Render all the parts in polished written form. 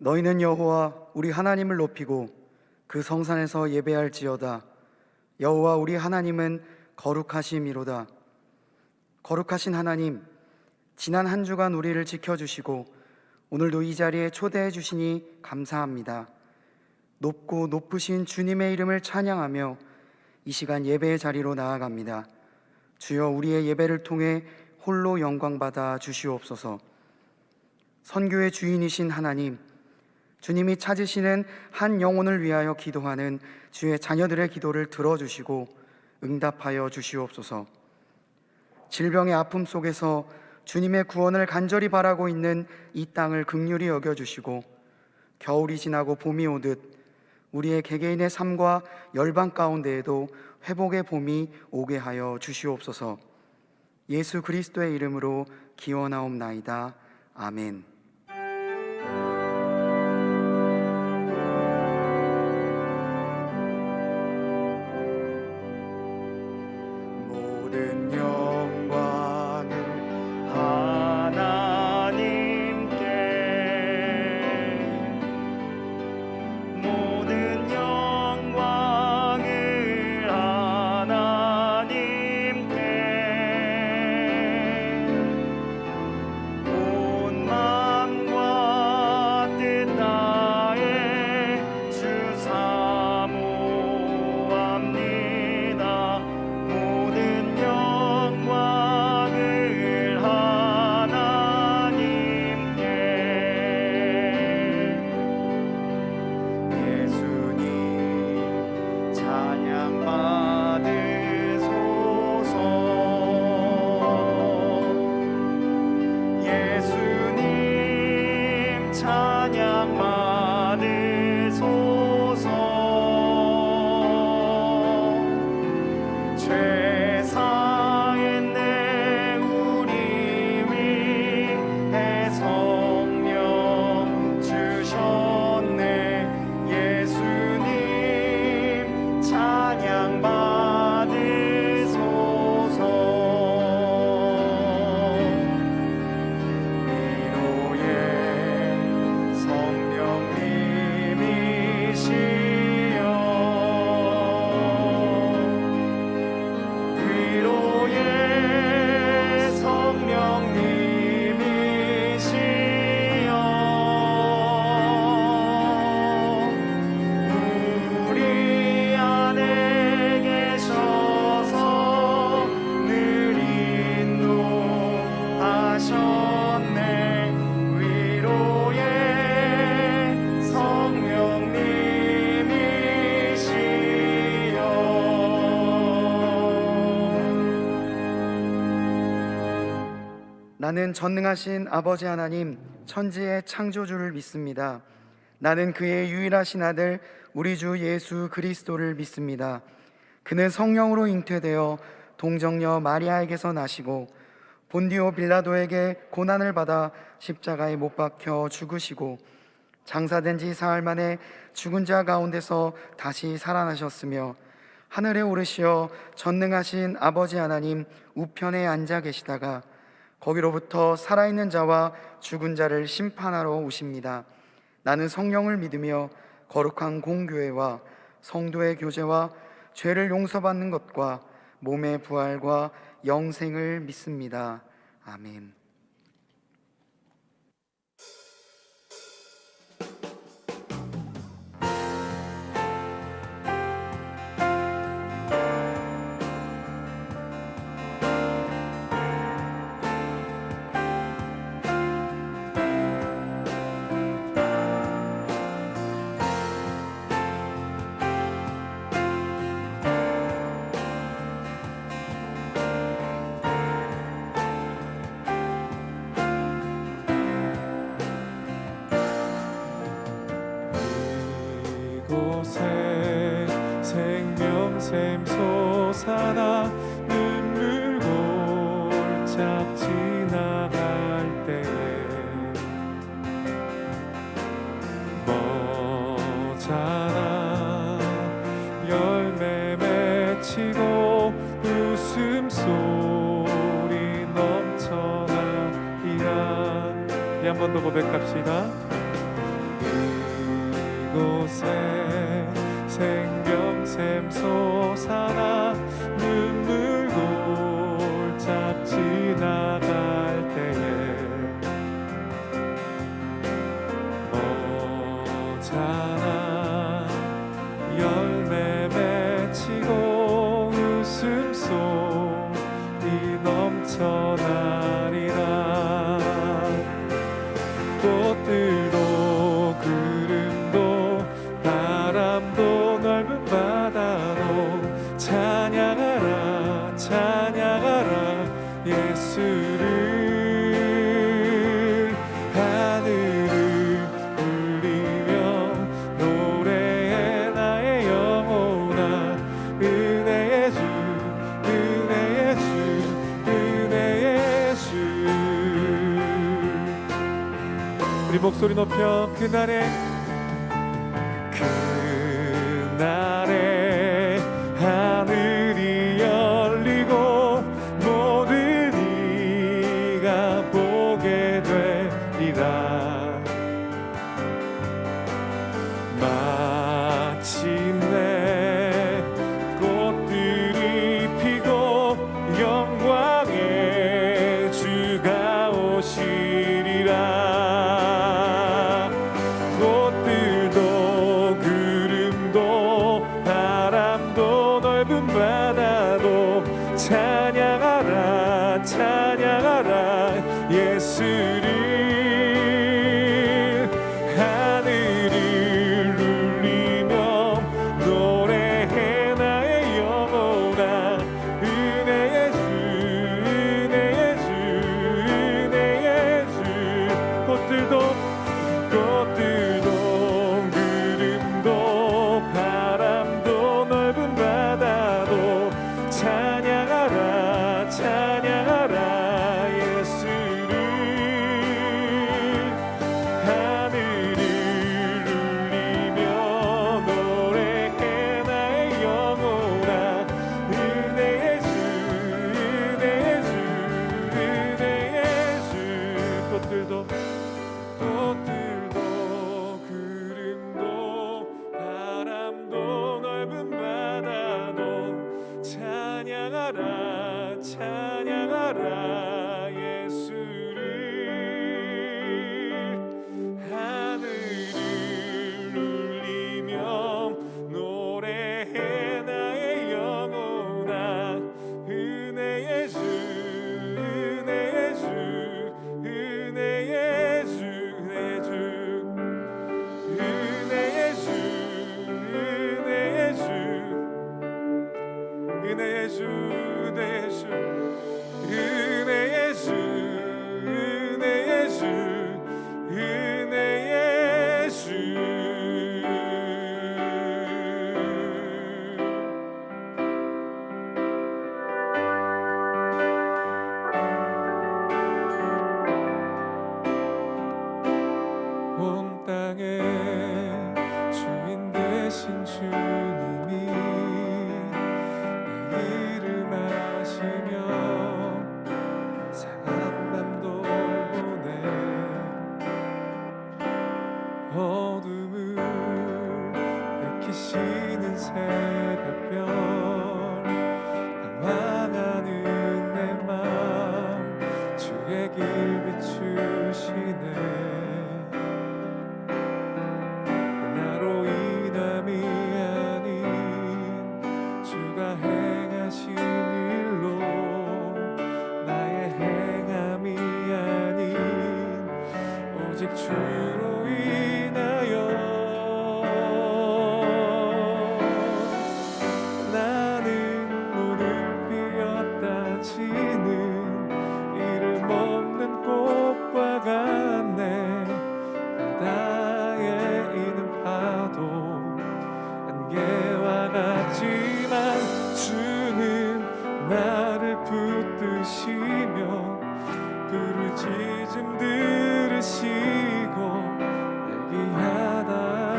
너희는 여호와 우리 하나님을 높이고 그 성산에서 예배할지어다. 여호와 우리 하나님은 거룩하심이로다. 거룩하신 하나님, 지난 한 주간 우리를 지켜주시고 오늘도 이 자리에 초대해 주시니 감사합니다. 높고 높으신 주님의 이름을 찬양하며 이 시간 예배의 자리로 나아갑니다. 주여, 우리의 예배를 통해 홀로 영광받아 주시옵소서. 선교의 주인이신 하나님, 주님이 찾으시는 한 영혼을 위하여 기도하는 주의 자녀들의 기도를 들어주시고 응답하여 주시옵소서. 질병의 아픔 속에서 주님의 구원을 간절히 바라고 있는 이 땅을 긍휼히 여겨주시고 겨울이 지나고 봄이 오듯 우리의 개개인의 삶과 열방 가운데에도 회복의 봄이 오게 하여 주시옵소서. 예수 그리스도의 이름으로 기원하옵나이다. 아멘. 모든 영광을 하나님께, 모든 영광을 하나님께, 온 마음과 뜻 다해 주 사모합니다. 모든 영광을 하나님께. 예수님 찬양 받으소서. 예수님 찬양 받으소서. 죄 사했네 우리 위해 성령 주셨네. 예수님 찬양 받으소서. 위로의 성령님이시여, 위로의 성령님이시여, 우리 안에 계셔서 늘 인도하셨네. 위로의 성령님이시여. 나는 전능하신 아버지 하나님, 천지의 창조주를 믿습니다. 나는 그의 유일하신 아들 우리 주 예수 그리스도를 믿습니다. 그는 성령으로 잉태되어 동정녀 마리아에게서 나시고 본디오 빌라도에게 고난을 받아 십자가에 못 박혀 죽으시고 장사된 지 사흘 만에 죽은 자 가운데서 다시 살아나셨으며 하늘에 오르시어 전능하신 아버지 하나님 우편에 앉아 계시다가 거기로부터 살아있는 자와 죽은 자를 심판하러 오십니다. 나는 성령을 믿으며 거룩한 공교회와 성도의 교제와 죄를 용서받는 것과 몸의 부활과 영생을 믿습니다. 아멘. 이곳에 생명샘 솟아나 눈물 골짝 지나갈 때에 머자나 열매 맺히고 웃음소리 넘쳐나리라. 한 번 더 고백합시다. 그곳에 생명샘 솟아나 눈물 골짝 지나갈 때에 모자라 열매 맺히고 웃음소리 넘쳐나리라. 꽃들도 구름도 바람도 넓은 바다도 찬양하라 찬양하라 예수를. 하늘을 울리며 노래해 나의 영혼아 은혜의 주 은혜의 주 은혜의 주. 우리 목소리 높여 그날에 하늘이 열리고 모든 이가 보게 되리라. 마침내 꽃들이 피고 영광의 주가 오시리라. 꽃들도 구름도 바람도 넓은 바다도 찬양하라 찬양하라 예수를. 하늘을 울리며 노래해 나의 영혼아 은혜의 주 은혜의 주 은혜의 주. 꽃들도 구름도 바람도 넓은 바다도 찬양하라 찬양하라 예수를. 하늘을 울리며 노래해 나의 영혼아 은혜의 주 은혜의 주 은혜의 주. 꽃들도 구름도 바람도 넓은 바다도 찬양하라 찬양하라 예수를. 하늘을 울리며 노래해 나의 영혼아 은혜의 주 은혜의 주 은혜의 주 은혜의 주 은혜의 주 은혜의 주 은혜의 주 은혜의 주 은혜의 주 은혜의 주 은혜의 주. 온 땅의 주인 되신 주님이 내 이름 아시며 상한 밤 돌보네. 어둠을 밝히시는 새벽별 방황하는 내 맘 주의 길 비추시네. 나로 인함이 아닌 주가 행하신 일로 나의 행함이 아닌 오직 주로 인하여 나는 오늘 피었다 지는 이름 없는 꽃과 같네. 바다에 있는 파도 안개와 같지만 주는 나를 붙드시며 부르짖음 들으시고 얘기하다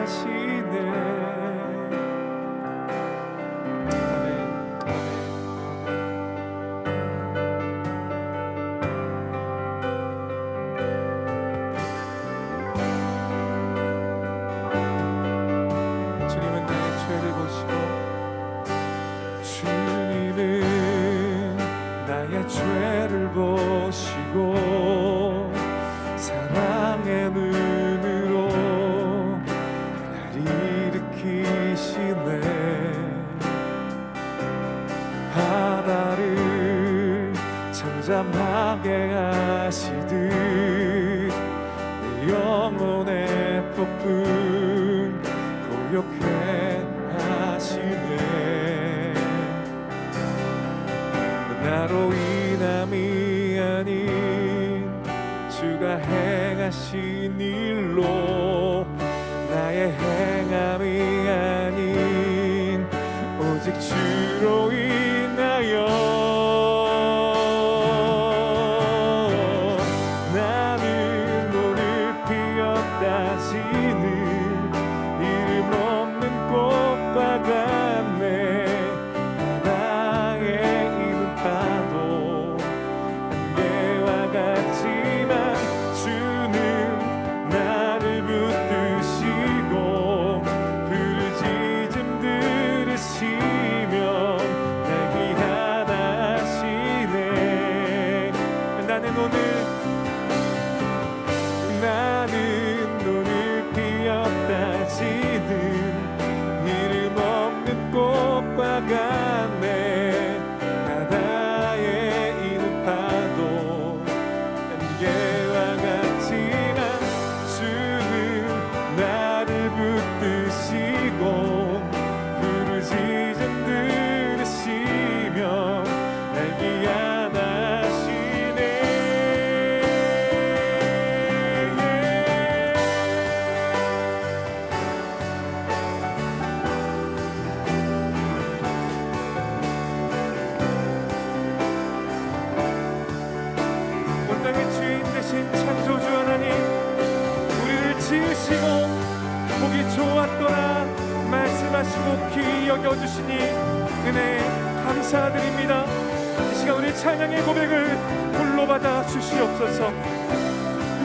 하시네. 아멘 아멘. 죄를 보시고 사랑의 눈으로 날 일으키시네. 바다를 잠잠하게 하시듯 내 영혼의 폭풍 고요케 하시네. 나로 인함이 아닌 주가 행하신 일로 나의 행함이 아닌 오직 주로 인하여 나는 오늘 피었다 지는 이름 없는 꽃과 같네. 바다에 있는 파도 안개와 같지만 주는 나를 붙드시고 부르짖음 들으시며 날 귀하다 하시네. 나는 오늘 피었다 지는 이름 없는 꽃과 같네. 바다에 있는 파도 안개와 같지만 주는 나를 붙드시고 부르짖음 들으시며 날 귀하다 하시네. 온 땅의 주인 되신 창조주 하나님, 우리를 지으시고 보기 좋았더라 말씀하시고 귀히 여겨주시니 은혜에 감사드립니다. 이 시간 우리 찬양의 고백을 홀로 받아 주시옵소서.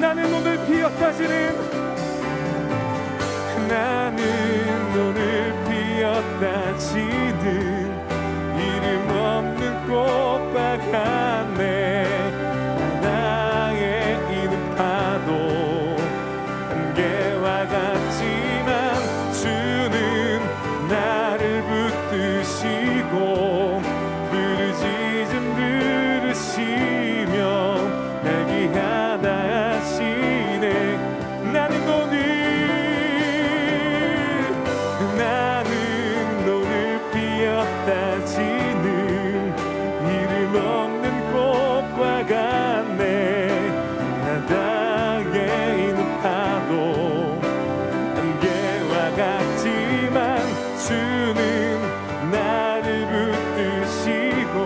나는 오늘 피었다지는 나는 오늘 피었다지는 이름 없는 꽃과 같네. 바다에 있는 파도 안개와 같지만 주는 나를 붙드시고 부르짖음 들으시며 날 귀하다 하시네. 나는 오늘 피었다 지는 이름 없는 꽃과 같네. 바다에 있는 파도 안개와 같지만 주는 나를 붙드시고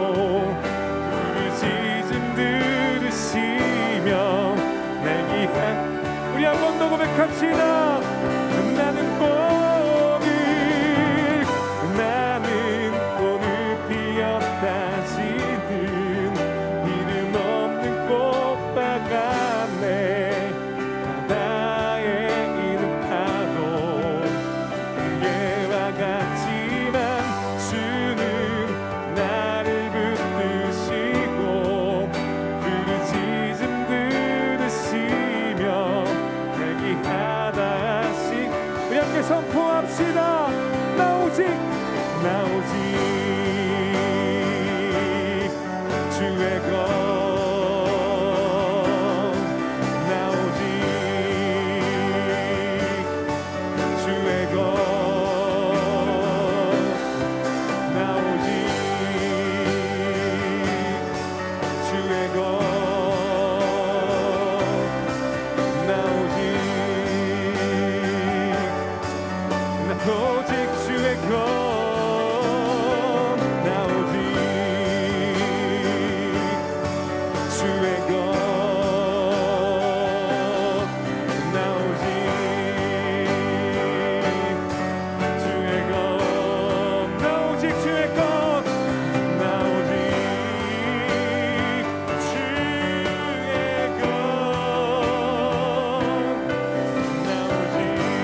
부르짖음 들으시며 날 귀한. 우리 한 번 더 고백합시다. 나는 오늘 피었다 지는 이름 없는 꽃과 같네. 바다에 있는 파도 안개와 같지만 주는 나를 붙드시고 부르짖음 들으시며 날 귀하다 하시. 우리 함께 선포합시다. 나 오직 주의 것, 나 오직 주의 것, 나 오직 주의 것,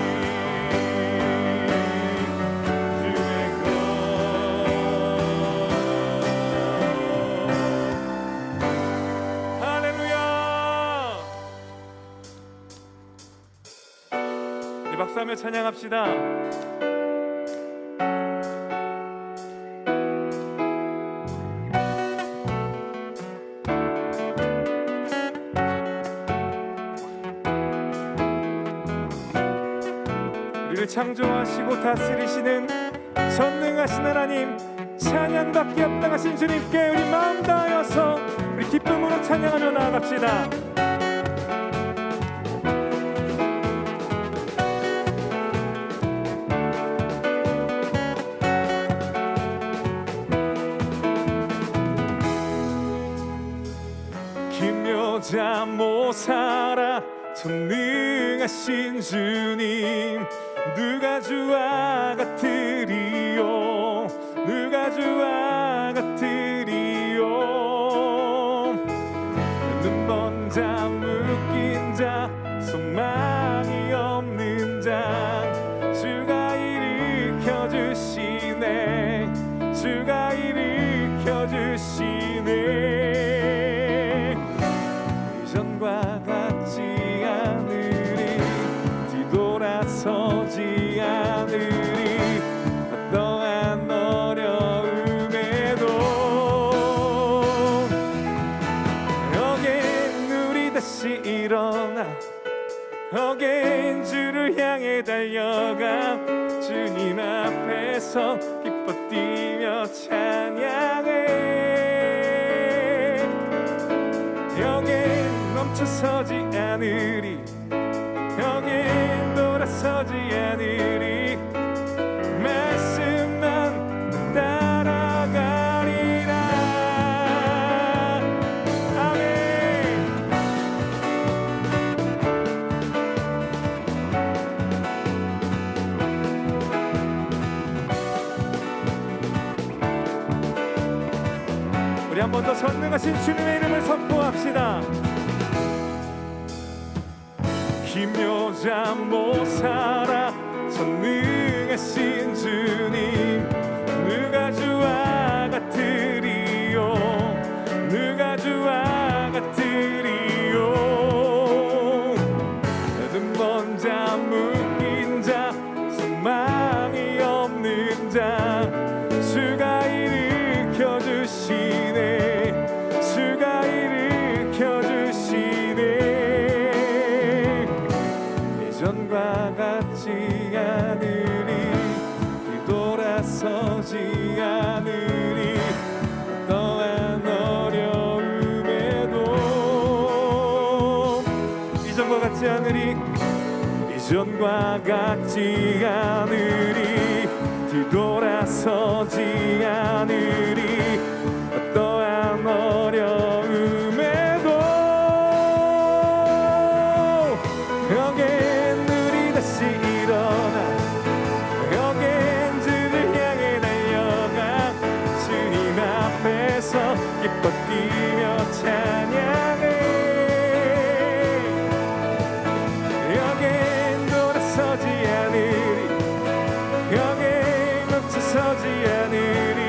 나 오직 주의 것. 우리 박수하며 찬양합시다. 우리를 창조하시고 다스리시는 전능하신 하나님, 찬양받기 합당하신 주님께 우리 마음 다하여서 우리 기쁨으로 찬양하며 나아갑시다. 김여자 모사라 전능하신 주님, 누가 주와 같으리요, 누가 주와 같으리요. 눈먼 자, 묶인 자, 소망이 없는 자, 주가 일으켜 주시네, 주가 일으켜 주시네. 이전과 같지 않으리, 뒤돌아서지 않으리, 어떠한 어려움에도. 어게인 우리 다시 일어나, 어게인 주를 향해 달려가, 주님 앞에서 기뻐 뛰며 찬양해. 여긴 멈춰서지 않으리, 여긴 돌아서지 않으리, 말씀만 따라가리라. 아멘. 우리 한 번 더 전능하신 주님의 이름을 선포합시다. 김여자 모사라 전능하신 주님, 누가 주와 같으리요, 누가 주와 같으리요. 눈먼 자, 묶인 자, 소망이 없는 자, 주가 일으켜 주시네, 주가 일으켜 주시네. 이전과 같지 않으리, 뒤돌아서지 않으리, 어떠한 어려움에도. 이전과 같지 않으리, 이전과 같지 않으리, 뒤돌아서지 않으리, 어떠한 어려움에도. 여긴 우리 다시 일어나, 여긴 주를 향해 달려가, 주님 앞에서 기뻐 뛰며 찬양해. 여긴 돌아서지 않으리, 여긴 멈춰서지 않으리,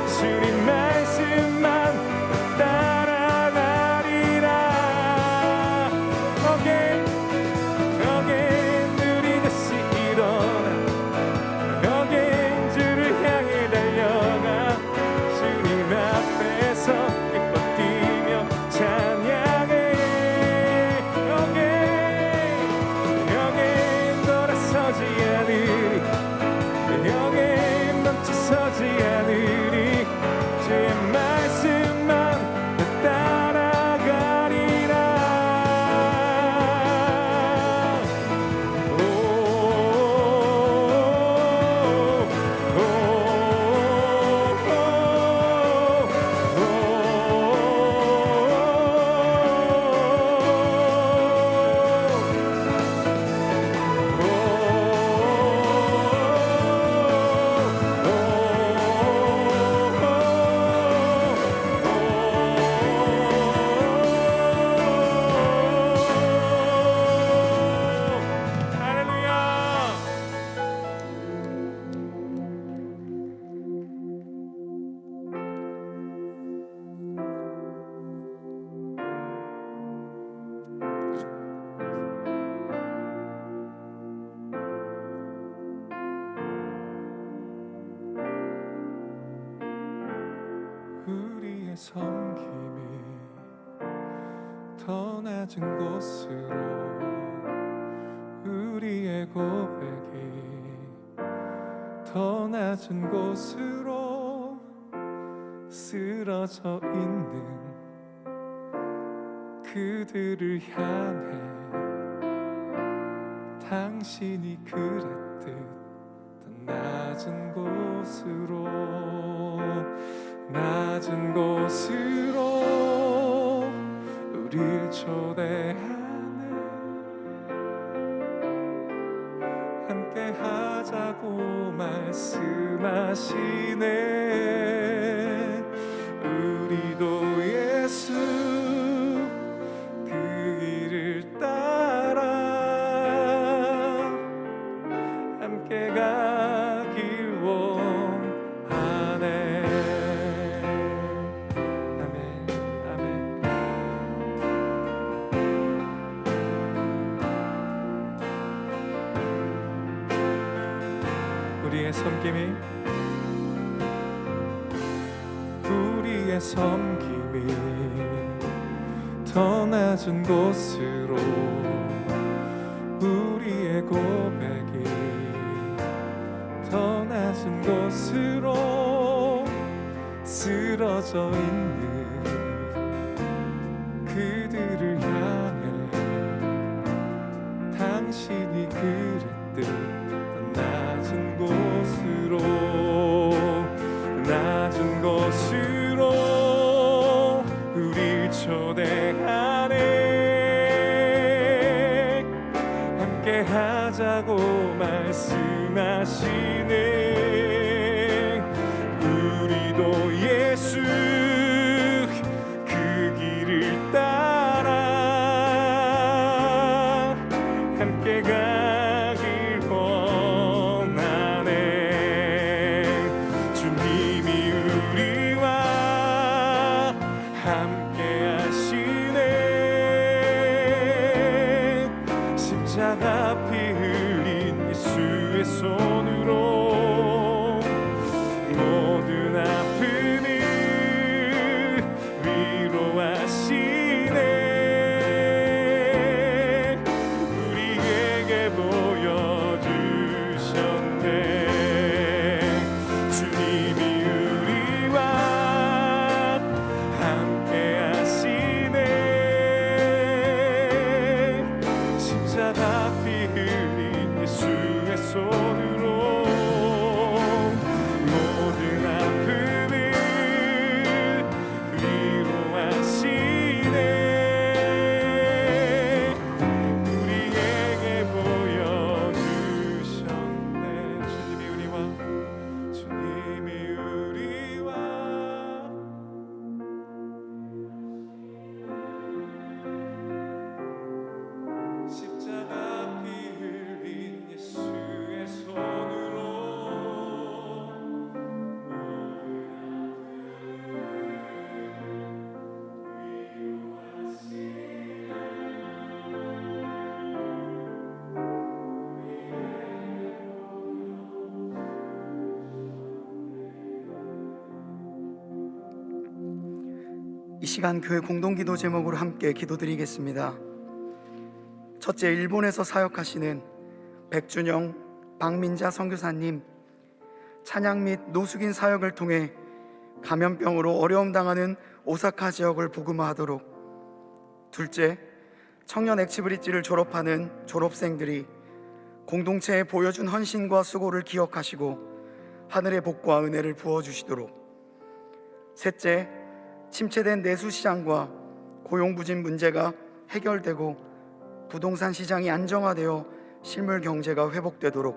주 섬김이 더 낮은 곳으로, 우리의 고백이 더 낮은 곳으로 쓰러져 있는 그들을 향해 당신이 그랬듯 더 낮은 곳으로, 낮은 곳으로 우릴 초대하네. 함께 하자고 말씀하시네. 우리도 예수 그 길을 따라 함께 가길 원하네. 아멘, 아멘. 우리의 섬김이 더 낮은 곳으로, 우리의 고백이 더 낮은 곳으로 쓰러져 있는 그들을 향해 당신이 그랬듯 더 낮은 곳으로, 낮은 곳으로 우릴 초대하네. 함께 하자고 말씀하시네. 우리도 예수 그 길을 따라 함께 가길 원하네. 주님이 우리와 함께 하시네. 십자가 피 흘린 예수의 손으로 모든 아픔을 위로하시네. 우리에게 보여주셨네. 주님이 우리와 함께 하시네. 십자가 피 흘린 예수의 손으로 모든 아픔을 위로하시네. 우리에게 보여주셨네. 주님이 우리와 십자가 피 흘린 예수의 손으로 이 시간 교회 공동기도 제목으로 함께 기도드리겠습니다. 첫째, 일본에서 사역하시는 백준영, 박민자 선교사님 찬양 및 노숙인 사역을 통해 감염병으로 어려움 당하는 오사카 지역을 복음화하도록. 둘째, 청년 액치브리지를 졸업하는 졸업생들이 공동체에 보여준 헌신과 수고를 기억하시고 하늘의 복과 은혜를 부어주시도록. 셋째, 침체된 내수시장과 고용부진 문제가 해결되고 부동산 시장이 안정화되어 실물 경제가 회복되도록.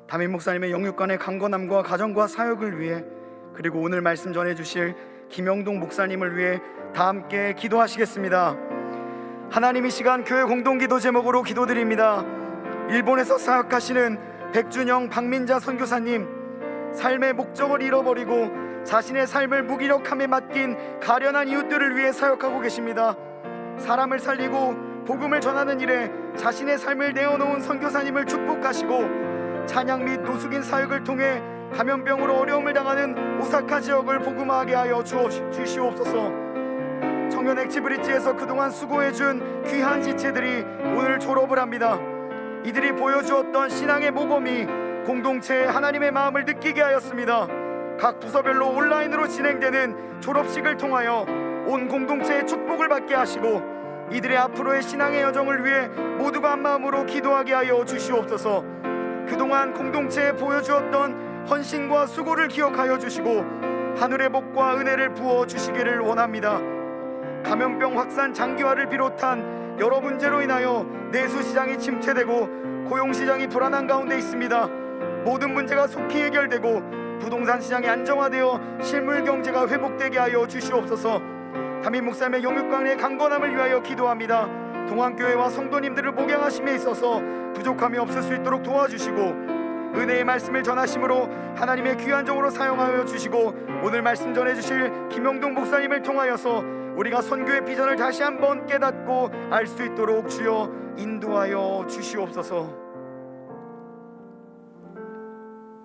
담임 목사님의 영육간의 강건함과 가정과 사역을 위해, 그리고 오늘 말씀 전해주실 김영동 목사님을 위해 다 함께 기도하시겠습니다. 하나님, 이 시간 교회 공동기도 제목으로 기도드립니다. 일본에서 사역하시는 백준영, 박민자 선교사님, 삶의 목적을 잃어버리고 자신의 삶을 무기력함에 맡긴 가련한 이웃들을 위해 사역하고 계십니다. 사람을 살리고 복음을 전하는 일에 자신의 삶을 내어놓은 선교사님을 축복하시고 찬양 및 노숙인 사역을 통해 감염병으로 어려움을 당하는 오사카 지역을 복음화하게 하여 주시옵소서. 청년 엑지브릿지에서 그동안 수고해준 귀한 지체들이 오늘 졸업을 합니다. 이들이 보여주었던 신앙의 모범이 공동체의 하나님의 마음을 느끼게 하였습니다. 각 부서별로 온라인으로 진행되는 졸업식을 통하여 온 공동체의 축복을 받게 하시고 이들의 앞으로의 신앙의 여정을 위해 모두가 한마음으로 기도하게 하여 주시옵소서. 그동안 공동체에 보여주었던 헌신과 수고를 기억하여 주시고 하늘의 복과 은혜를 부어 주시기를 원합니다. 감염병 확산 장기화를 비롯한 여러 문제로 인하여 내수시장이 침체되고 고용시장이 불안한 가운데 있습니다. 모든 문제가 속히 해결되고 부동산 시장이 안정화되어 실물 경제가 회복되게 하여 주시옵소서. 담임 목사님의 영육간의 강건함을 위하여 기도합니다. 동안교회와 성도님들을 목양하심에 있어서 부족함이 없을 수 있도록 도와주시고 은혜의 말씀을 전하심으로 하나님의 귀한 종으로 사용하여 주시고 오늘 말씀 전해주실 김영동 목사님을 통하여서 우리가 선교의 비전을 다시 한번 깨닫고 알 수 있도록 주여 인도하여 주시옵소서.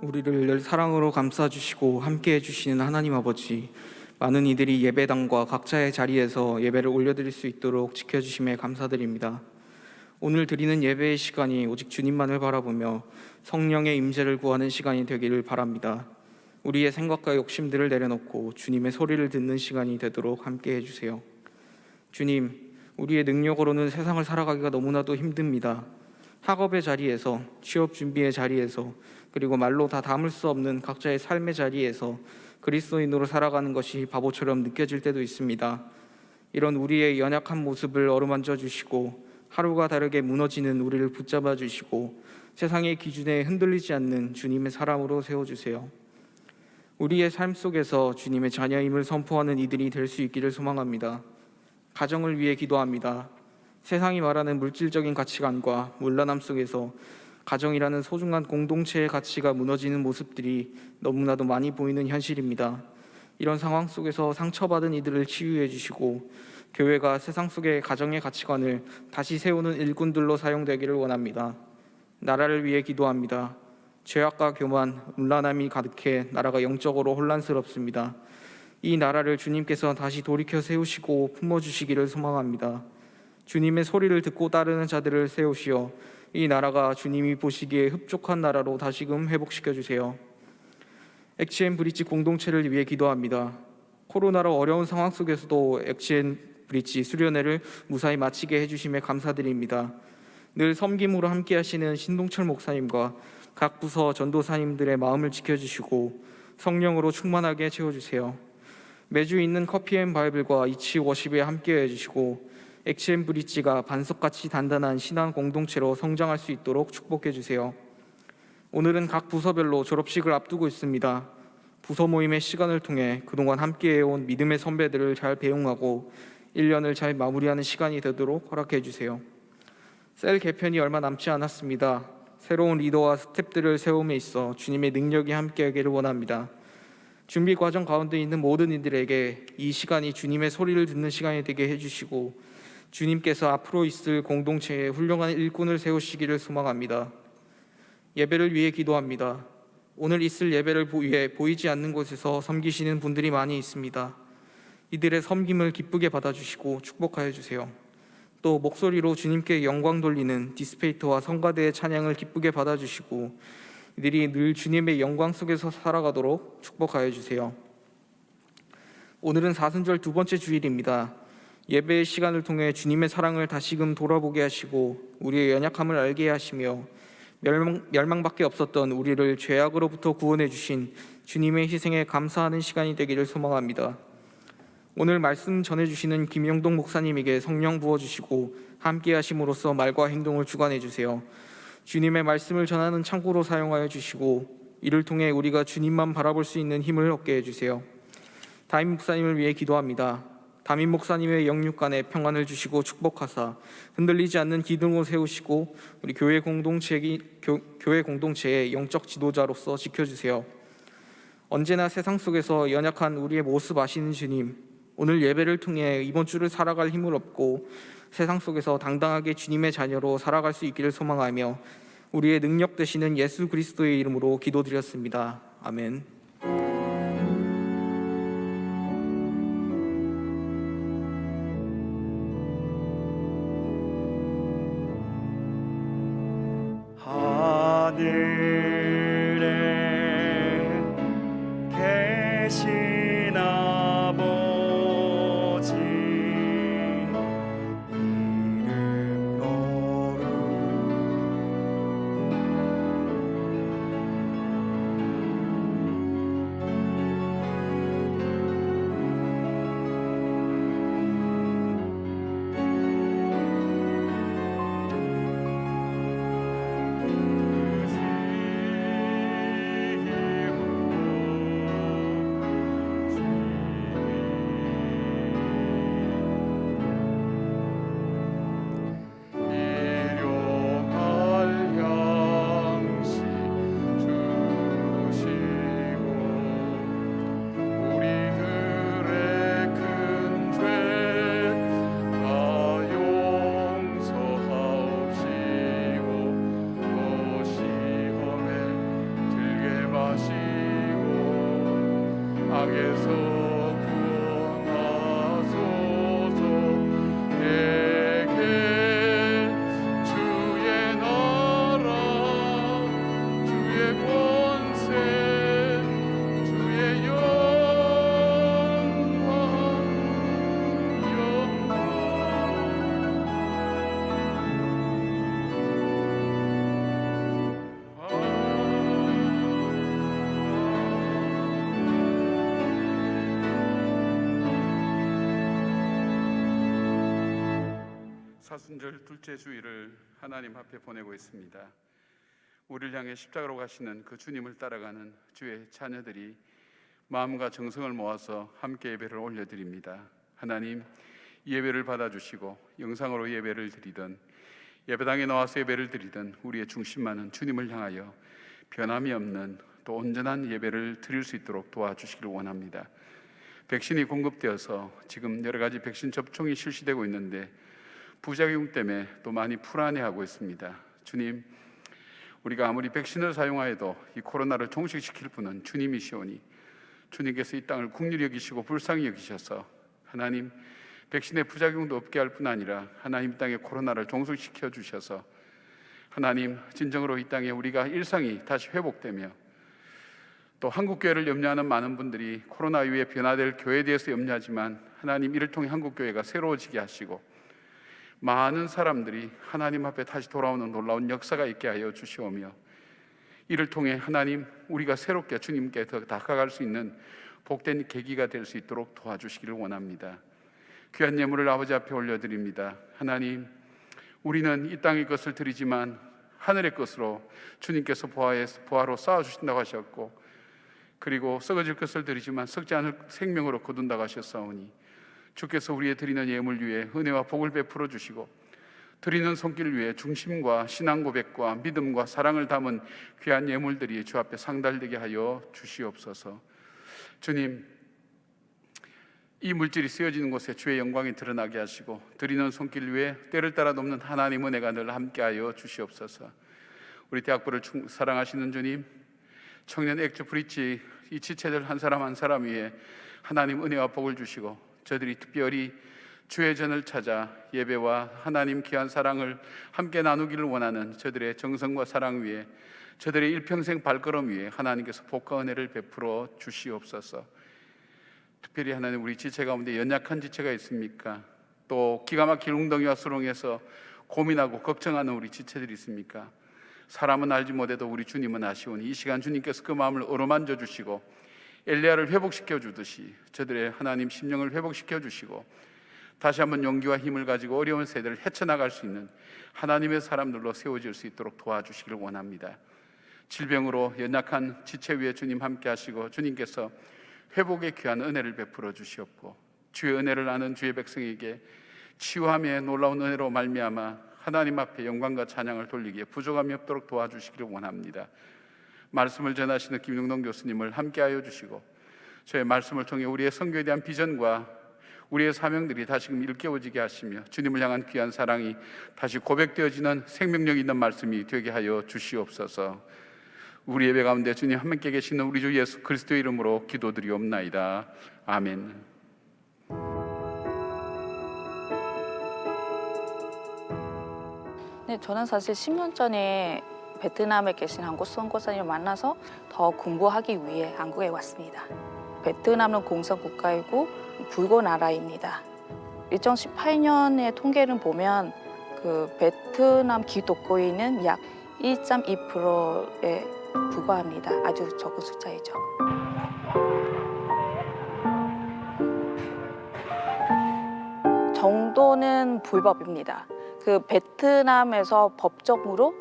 우리를 늘 사랑으로 감싸주시고 함께해 주시는 하나님 아버지, 많은 이들이 예배당과 각자의 자리에서 예배를 올려드릴 수 있도록 지켜주심에 감사드립니다. 오늘 드리는 예배의 시간이 오직 주님만을 바라보며 성령의 임재를 구하는 시간이 되기를 바랍니다. 우리의 생각과 욕심들을 내려놓고 주님의 소리를 듣는 시간이 되도록 함께해 주세요. 주님, 우리의 능력으로는 세상을 살아가기가 너무나도 힘듭니다. 학업의 자리에서, 취업 준비의 자리에서, 그리고 말로 다 담을 수 없는 각자의 삶의 자리에서 그리스도인으로 살아가는 것이 바보처럼 느껴질 때도 있습니다. 이런 우리의 연약한 모습을 어루만져 주시고 하루가 다르게 무너지는 우리를 붙잡아 주시고 세상의 기준에 흔들리지 않는 주님의 사람으로 세워주세요. 우리의 삶 속에서 주님의 자녀임을 선포하는 이들이 될 수 있기를 소망합니다. 가정을 위해 기도합니다. 세상이 말하는 물질적인 가치관과 문란함 속에서 가정이라는 소중한 공동체의 가치가 무너지는 모습들이 너무나도 많이 보이는 현실입니다. 이런 상황 속에서 상처받은 이들을 치유해 주시고 교회가 세상 속의 가정의 가치관을 다시 세우는 일꾼들로 사용되기를 원합니다. 나라를 위해 기도합니다. 죄악과 교만, 음란함이 가득해 나라가 영적으로 혼란스럽습니다. 이 나라를 주님께서 다시 돌이켜 세우시고 품어주시기를 소망합니다. 주님의 소리를 듣고 따르는 자들을 세우시어 이 나라가 주님이 보시기에 흡족한 나라로 다시금 회복시켜 주세요. 엑치엔 브릿지 공동체를 위해 기도합니다. 코로나로 어려운 상황 속에서도 엑치엔 브릿지 수련회를 무사히 마치게 해주심에 감사드립니다. 늘 섬김으로 함께 하시는 신동철 목사님과 각 부서 전도사님들의 마음을 지켜주시고 성령으로 충만하게 채워주세요. 매주 있는 커피앤바이블과 이치 워십에 함께 해주시고 엑치엔 브릿지가 반석같이 단단한 신앙 공동체로 성장할 수 있도록 축복해 주세요. 오늘은 각 부서별로 졸업식을 앞두고 있습니다. 부서 모임의 시간을 통해 그동안 함께해온 믿음의 선배들을 잘 배웅하고 1년을 잘 마무리하는 시간이 되도록 허락해 주세요. 셀 개편이 얼마 남지 않았습니다. 새로운 리더와 스태프들을 세움에 있어 주님의 능력이 함께하기를 원합니다. 준비 과정 가운데 있는 모든 이들에게 이 시간이 주님의 소리를 듣는 시간이 되게 해주시고 주님께서 앞으로 있을 공동체에 훌륭한 일꾼을 세우시기를 소망합니다. 예배를 위해 기도합니다. 오늘 있을 예배를 위해 보이지 않는 곳에서 섬기시는 분들이 많이 있습니다. 이들의 섬김을 기쁘게 받아주시고 축복하여 주세요. 또 목소리로 주님께 영광 돌리는 디스페이터와 성가대의 찬양을 기쁘게 받아주시고 이들이 늘 주님의 영광 속에서 살아가도록 축복하여 주세요. 오늘은 사순절 두 번째 주일입니다. 예배의 시간을 통해 주님의 사랑을 다시금 돌아보게 하시고 우리의 연약함을 알게 하시며 멸망밖에 없었던 우리를 죄악으로부터 구원해 주신 주님의 희생에 감사하는 시간이 되기를 소망합니다. 오늘 말씀 전해주시는 김영동 목사님에게 성령 부어주시고 함께 하심으로써 말과 행동을 주관해 주세요. 주님의 말씀을 전하는 창구로 사용하여 주시고 이를 통해 우리가 주님만 바라볼 수 있는 힘을 얻게 해주세요. 담임 목사님을 위해 기도합니다. 담임 목사님의 영육간에 평안을 주시고 축복하사 흔들리지 않는 기둥을 세우시고 우리 교회 공동체의 영적 지도자로서 지켜주세요. 언제나 세상 속에서 연약한 우리의 모습 아시는 주님, 오늘 예배를 통해 이번 주를 살아갈 힘을 얻고 세상 속에서 당당하게 주님의 자녀로 살아갈 수 있기를 소망하며 우리의 능력 되시는 예수 그리스도의 이름으로 기도드렸습니다. 아멘. 하늘에 계신 아버지 이름 거룩 일용할 양식 주시고 우리들의 큰 죄 다 용서하옵시고 또 시험에 들게 마시고 악에서 구원하소서. 내게 주의 나라 주의 권세 주의 영광 사순절 둘째 주일을 하나님 앞에 보내고 있습니다. 우리를 향해 십자가로 가시는 그 주님을 따라가는 주의 자녀들이 마음과 정성을 모아서 함께 예배를 올려드립니다. 하나님, 예배를 받아주시고 영상으로 예배를 드리든 예배당에 나와서 예배를 드리든 우리의 중심만은 주님을 향하여 변함이 없는 또 온전한 예배를 드릴 수 있도록 도와주시기를 원합니다. 백신이 공급되어서 지금 여러 가지 백신 접종이 실시되고 있는데 부작용 때문에 또 많이 불안해하고 있습니다. 주님, 우리가 아무리 백신을 사용하여도 이 코로나를 종식시킬 분은 주님이시오니 주님께서 이 땅을 긍휼히 여기시고 불쌍히 여기셔서 하나님 백신의 부작용도 없게 할 뿐 아니라 하나님 땅에 코로나를 종식시켜 주셔서 하나님 진정으로 이 땅에 우리가 일상이 다시 회복되며 또 한국교회를 염려하는 많은 분들이 코로나 이후에 변화될 교회에 대해서 염려하지만 하나님 이를 통해 한국교회가 새로워지게 하시고 많은 사람들이 하나님 앞에 다시 돌아오는 놀라운 역사가 있게 하여 주시오며 이를 통해 하나님 우리가 새롭게 주님께 더 다가갈 수 있는 복된 계기가 될 수 있도록 도와주시기를 원합니다. 귀한 예물을 아버지 앞에 올려드립니다. 하나님, 우리는 이 땅의 것을 드리지만 하늘의 것으로 주님께서 보화로 쌓아주신다고 하셨고 그리고 썩어질 것을 드리지만 썩지 않을 생명으로 거둔다고 하셨사오니 주께서 우리의 드리는 예물 위에 은혜와 복을 베풀어 주시고 드리는 손길 위에 중심과 신앙 고백과 믿음과 사랑을 담은 귀한 예물들이 주 앞에 상달되게 하여 주시옵소서. 주님, 이 물질이 쓰여지는 곳에 주의 영광이 드러나게 하시고 드리는 손길 위에 때를 따라 돕는 하나님 은혜가 늘 함께하여 주시옵소서. 우리 대학부를 사랑하시는 주님, 청년 액트 브릿지 이 지체들 한 사람 한 사람 위에 하나님 은혜와 복을 주시고 저들이 특별히 주의 전을 찾아 예배와 하나님 귀한 사랑을 함께 나누기를 원하는 저들의 정성과 사랑 위에 저들의 일평생 발걸음 위에 하나님께서 복과 은혜를 베풀어 주시옵소서. 특별히 하나님 우리 지체 가운데 연약한 지체가 있습니까? 또 기가 막힐 웅덩이와 수렁에서 고민하고 걱정하는 우리 지체들이 있습니까? 사람은 알지 못해도 우리 주님은 아시오니 이 시간 주님께서 그 마음을 어루만져 주시고 엘리야를 회복시켜 주듯이 저들의 하나님 심령을 회복시켜 주시고 다시 한번 용기와 힘을 가지고 어려운 세대를 헤쳐나갈 수 있는 하나님의 사람들로 세워질 수 있도록 도와주시기를 원합니다. 질병으로 연약한 지체 위에 주님 함께 하시고 주님께서 회복의 귀한 은혜를 베풀어 주시옵고 주의 은혜를 아는 주의 백성에게 치유함의 놀라운 은혜로 말미암아 하나님 앞에 영광과 찬양을 돌리기에 부족함이 없도록 도와주시기를 원합니다. 말씀을 전하시는 김용동 교수님을 함께하여 주시고 저의 말씀을 통해 우리의 선교에 대한 비전과 우리의 사명들이 다시금 일깨워지게 하시며 주님을 향한 귀한 사랑이 다시 고백되어지는 생명력 있는 말씀이 되게 하여 주시옵소서. 우리 예배 가운데 주님 함께 계시는 우리 주 예수 그리스도의 이름으로 기도드리옵나이다. 아멘. 네, 저는 사실 10년 전에 베트남에 계신 한국 선교사님을 만나서 더 공부하기 위해 한국에 왔습니다. 베트남은 공산국가이고 불교 나라입니다. 2018년의 통계를 보면 그 베트남 기독교인은 약 1.2%에 불과합니다. 아주 적은 숫자이죠. 정도는 불법입니다. 그 베트남에서 법적으로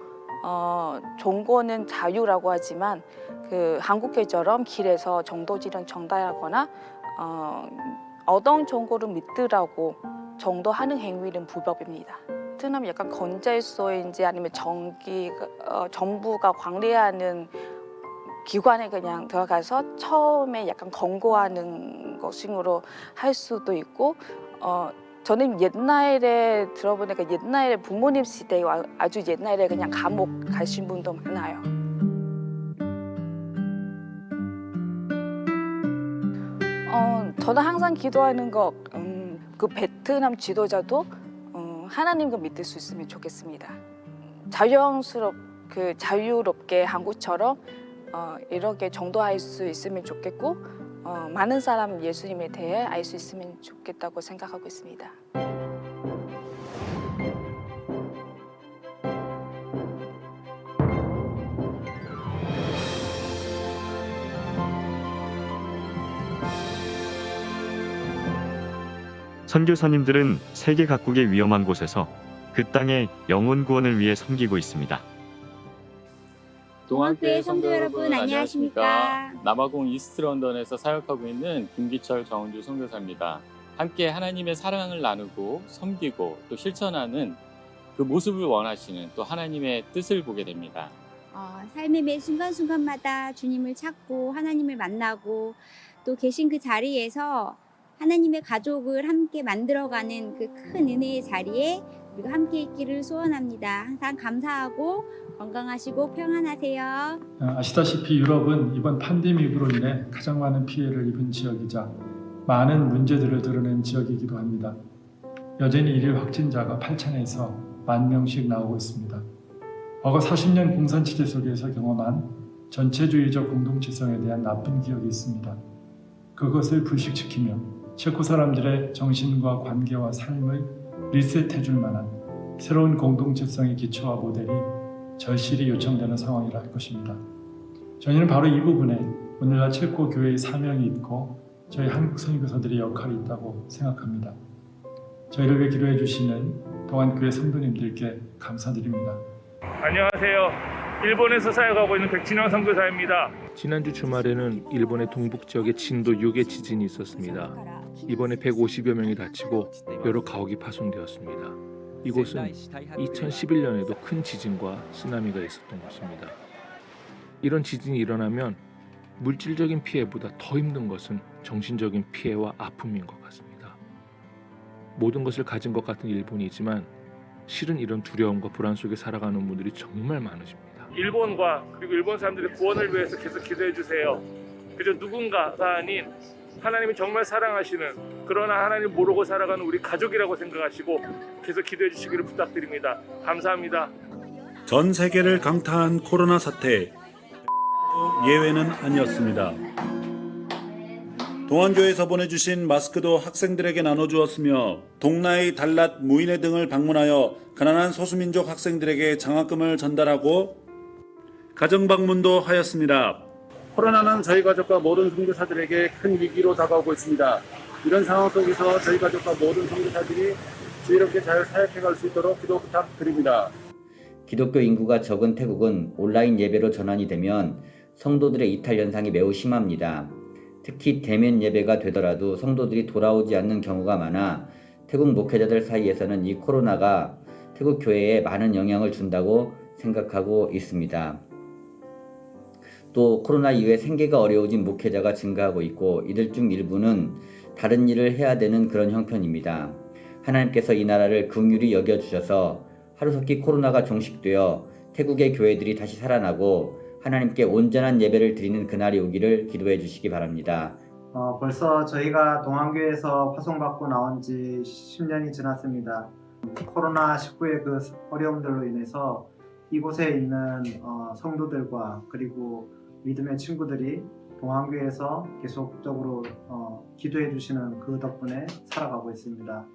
종교는 자유라고 하지만 그 한국교처럼 길에서 정도질은 정당하거나 어떤 종교를 믿으라고 정도하는 행위는 불법입니다. 베트남 약간 건재소인지 아니면 정부가 관리하는 기관에 그냥 들어가서 처음에 약간 권고하는 것으로 할 수도 있고 저는 옛날에 들어보니까 옛날에 부모님 시대에 아주 옛날에 그냥 감옥 가신 분도 많아요. 저는 항상 기도하는 거 그 베트남 지도자도 하나님과 믿을 수 있으면 좋겠습니다. 자유롭게 한국처럼 이렇게 정도할 수 있으면 좋겠고 많은 사람 예수님에 대해 알 수 있으면 좋겠다고 생각하고 있습니다. 선교사님들은 세계 각국의 위험한 곳에서 그 땅의 영혼 구원을 위해 섬기고 있습니다. 동안교회 성도 여러분 안녕하십니까? 남아공 이스트 런던에서 사역하고 있는 김기철 정은주 선교사입니다. 함께 하나님의 사랑을 나누고 섬기고 또 실천하는 그 모습을 원하시는 또 하나님의 뜻을 보게 됩니다. 삶의 매 순간순간마다 주님을 찾고 하나님을 만나고 또 계신 그 자리에서 하나님의 가족을 함께 만들어가는 그 큰 은혜의 자리에 우리가 함께 있기를 소원합니다. 항상 감사하고 건강하시고 평안하세요. 아시다시피 유럽은 이번 팬데믹으로 인해 가장 많은 피해를 입은 지역이자 많은 문제들을 드러낸 지역이기도 합니다. 여전히 일일 확진자가 8천에서 10,000명씩 나오고 있습니다. 과거 40년 공산체제 속에서 경험한 전체주의적 공동체성에 대한 나쁜 기억이 있습니다. 그것을 불식시키며 체코 사람들의 정신과 관계와 삶을 리셋해줄 만한 새로운 공동체성의 기초와 모델이 절실히 요청되는 상황이라 할 것입니다. 저희는 바로 이 부분에 오늘날 체코 교회의 사명이 있고 저희 한국 선교사들의 역할이 있다고 생각합니다. 저희를 위해 기도해 주시는 동안교회 성도님들께 감사드립니다. 안녕하세요. 일본에서 사역하고 있는 백진영 선교사입니다. 지난주 주말에는 일본의 동북 지역에 진도 6의 지진이 있었습니다. 이번에 150여 명이 다치고 여러 가옥이 파손되었습니다. 이곳은 2011년에도 큰 지진과 쓰나미가 있었던 곳입니다. 이런 지진이 일어나면 물질적인 피해보다 더 힘든 것은 정신적인 피해와 아픔인 것 같습니다. 모든 것을 가진 것 같은 일본이지만 실은 이런 두려움과 불안 속에 살아가는 분들이 정말 많으십니다. 일본과 그리고 일본 사람들의 구원을 위해서 계속 기도해 주세요. 그저 누군가가 아닌 하나님이 정말 사랑하시는 그러나 하나님 모르고 살아가는 우리 가족이라고 생각하시고 계속 기도해 주시기를 부탁드립니다. 감사합니다. 전 세계를 강타한 코로나 사태 예외는 아니었습니다. 동안교회에서 보내주신 마스크도 학생들에게 나눠주었으며 동나이, 달랏, 무인회 등을 방문하여 가난한 소수민족 학생들에게 장학금을 전달하고 가정방문도 하였습니다. 코로나는 저희 가족과 모든 선교사들에게 큰 위기로 다가오고 있습니다. 이런 상황 속에서 저희 가족과 모든 선교사들이 지혜롭게 잘 사역해갈 수 있도록 기도 부탁드립니다. 기독교 인구가 적은 태국은 온라인 예배로 전환이 되면 성도들의 이탈 현상이 매우 심합니다. 특히 대면 예배가 되더라도 성도들이 돌아오지 않는 경우가 많아 태국 목회자들 사이에서는 이 코로나가 태국 교회에 많은 영향을 준다고 생각하고 있습니다. 또 코로나 이후에 생계가 어려워진 목회자가 증가하고 있고 이들 중 일부는 다른 일을 해야 되는 그런 형편입니다. 하나님께서 이 나라를 긍휼히 여겨주셔서 하루속히 코로나가 종식되어 태국의 교회들이 다시 살아나고 하나님께 온전한 예배를 드리는 그날이 오기를 기도해 주시기 바랍니다. 벌써 저희가 동안교회에서 파송받고 나온 지 10년이 지났습니다. 코로나19의 그 어려움들로 인해서 이곳에 있는 성도들과 그리고 믿음의 친구들이 동안교회에서 계속적으로 기도해 주시는 그 덕분에 살아가고 있습니다.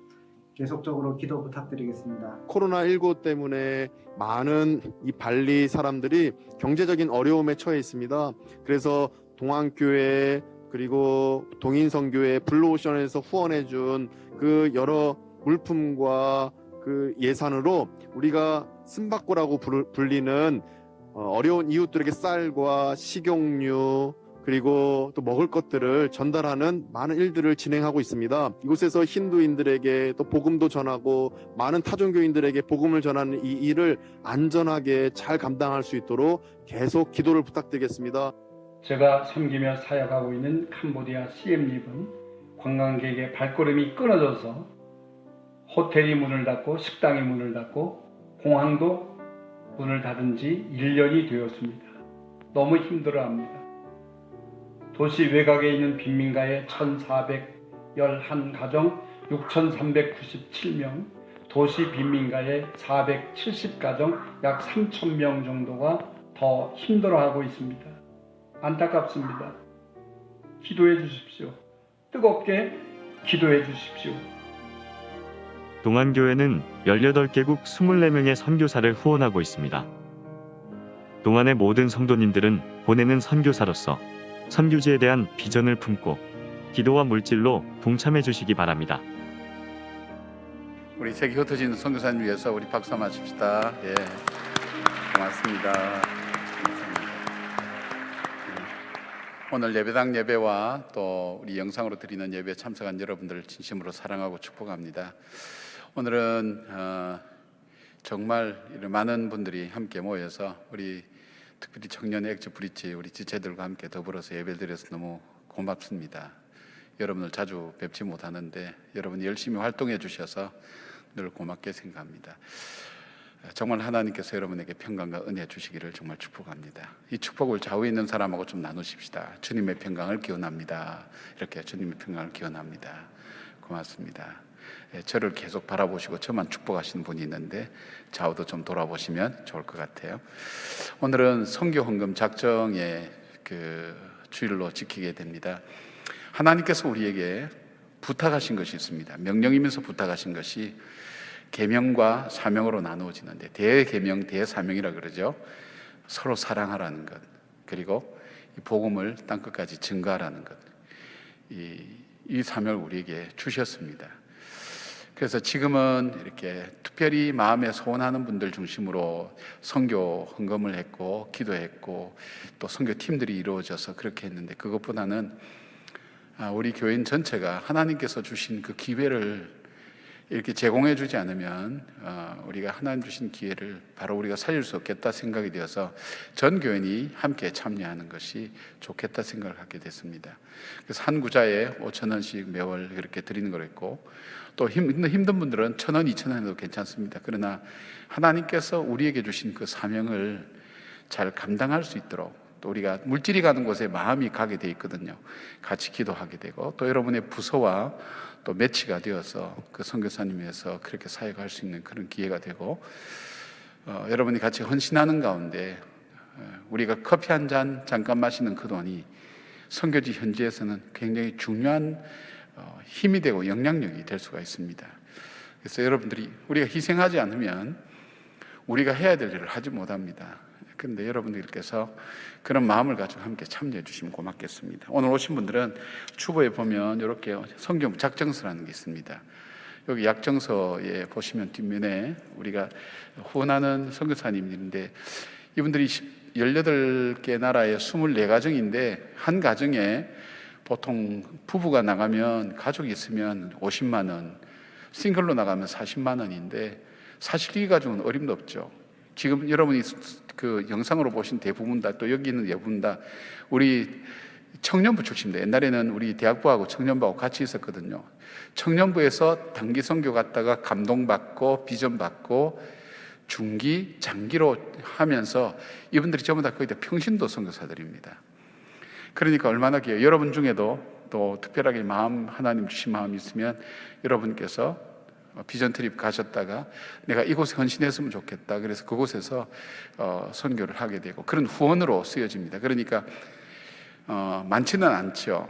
계속적으로 기도 부탁드리겠습니다. 코로나19 때문에 많은 이 발리 사람들이 경제적인 어려움에 처해 있습니다. 그래서 동안교회 그리고 동인성교회 블루오션에서 후원해준 그 여러 물품과 그 예산으로 우리가 쓴바꼬라고 불리는 어려운 이웃들에게 쌀과 식용유 그리고 또 먹을 것들을 전달하는 많은 일들을 진행하고 있습니다. 이곳에서 힌두인들에게 또 복음도 전하고 많은 타종교인들에게 복음을 전하는 이 일을 안전하게 잘 감당할 수 있도록 계속 기도를 부탁드리겠습니다. 제가 섬기며 사역하고 있는 캄보디아 시엠립은 관광객의 발걸음이 끊어져서 호텔이 문을 닫고 식당이 문을 닫고 공항도 문을 닫은 지 1년이 되었습니다. 너무 힘들어합니다. 도시 외곽에 있는 빈민가에 1,411가정 6,397명, 도시 빈민가에 470가정 약 3,000명 정도가 더 힘들어하고 있습니다. 안타깝습니다. 기도해 주십시오. 뜨겁게 기도해 주십시오. 동안교회는 18개국 24명의 선교사를 후원하고 있습니다. 동안의 모든 성도님들은 보내는 선교사로서 선교지에 대한 비전을 품고 기도와 물질로 동참해 주시기 바랍니다. 우리 세계 흩어진 선교사님 위해서 우리 박수 한번 하십시다. 예, 고맙습니다. 오늘 예배당 예배와 또 우리 영상으로 드리는 예배에 참석한 여러분들을 진심으로 사랑하고 축복합니다. 오늘은 정말 많은 분들이 함께 모여서 우리 특별히 청년 엑즈 브릿지 우리 지체들과 함께 더불어서 예배를 드려서 너무 고맙습니다. 여러분을 자주 뵙지 못하는데 여러분이 열심히 활동해 주셔서 늘 고맙게 생각합니다. 정말 하나님께서 여러분에게 평강과 은혜 주시기를 정말 축복합니다. 이 축복을 좌우에 있는 사람하고 좀 나누십시다. 주님의 평강을 기원합니다. 이렇게 주님의 평강을 기원합니다. 고맙습니다. 저를 계속 바라보시고 저만 축복하시는 분이 있는데 좌우도 좀 돌아보시면 좋을 것 같아요. 오늘은 선교 헌금 작정의 그 주일로 지키게 됩니다. 하나님께서 우리에게 부탁하신 것이 있습니다. 명령이면서 부탁하신 것이 계명과 사명으로 나누어지는데 대계명, 대사명이라 그러죠. 서로 사랑하라는 것, 그리고 이 복음을 땅끝까지 증거하라는 것, 이 사명을 우리에게 주셨습니다. 그래서 지금은 이렇게 특별히 마음에 소원하는 분들 중심으로 선교 헌금을 했고 기도했고 또 선교팀들이 이루어져서 그렇게 했는데, 그것보다는 우리 교인 전체가 하나님께서 주신 그 기회를 이렇게 제공해 주지 않으면 우리가 하나님 주신 기회를 바로 우리가 살릴 수 없겠다 생각이 되어서 전 교인이 함께 참여하는 것이 좋겠다 생각을 하게 됐습니다. 그래서 한 구자에 5,000원씩 매월 그렇게 드리는 걸 했고, 또 힘든 분들은 1,000원, 2,000원 해도 괜찮습니다. 그러나 하나님께서 우리에게 주신 그 사명을 잘 감당할 수 있도록, 또 우리가 물질이 가는 곳에 마음이 가게 돼 있거든요. 같이 기도하게 되고, 또 여러분의 부서와 또 매치가 되어서 그 선교사님에서 그렇게 사역할 수 있는 그런 기회가 되고, 여러분이 같이 헌신하는 가운데 우리가 커피 한 잔 잠깐 마시는 그 돈이 선교지 현지에서는 굉장히 중요한 힘이 되고 영향력이 될 수가 있습니다. 그래서 여러분들이 우리가 희생하지 않으면 우리가 해야 될 일을 하지 못합니다. 그런데 여러분들께서 그런 마음을 가지고 함께 참여해 주시면 고맙겠습니다. 오늘 오신 분들은 추보에 보면 이렇게 성경 작정서라는 게 있습니다. 여기 약정서에 보시면 뒷면에 우리가 후원하는 선교사님인데, 이분들이 18개 나라에 24가정인데 한 가정에 보통 부부가 나가면 가족이 있으면 50만 원, 싱글로 나가면 40만 원인데 사실 이 가족은 어림도 없죠. 지금 여러분이 그 영상으로 보신 대부분 다, 또 여기 있는 대부분 다 우리 청년부 출신입니다. 옛날에는 우리 대학부하고 청년부하고 같이 있었거든요. 청년부에서 단기 선교 갔다가 감동받고 비전받고 중기, 장기로 하면서 이분들이 전부 다 거의 다 평신도 선교사들입니다. 그러니까 얼마나 귀해요. 여러분 중에도 또 특별하게 하나님 주신 마음이 있으면 여러분께서 비전 트립 가셨다가 내가 이곳에 헌신했으면 좋겠다. 그래서 그곳에서 선교를 하게 되고 그런 후원으로 쓰여집니다. 그러니까 많지는 않죠.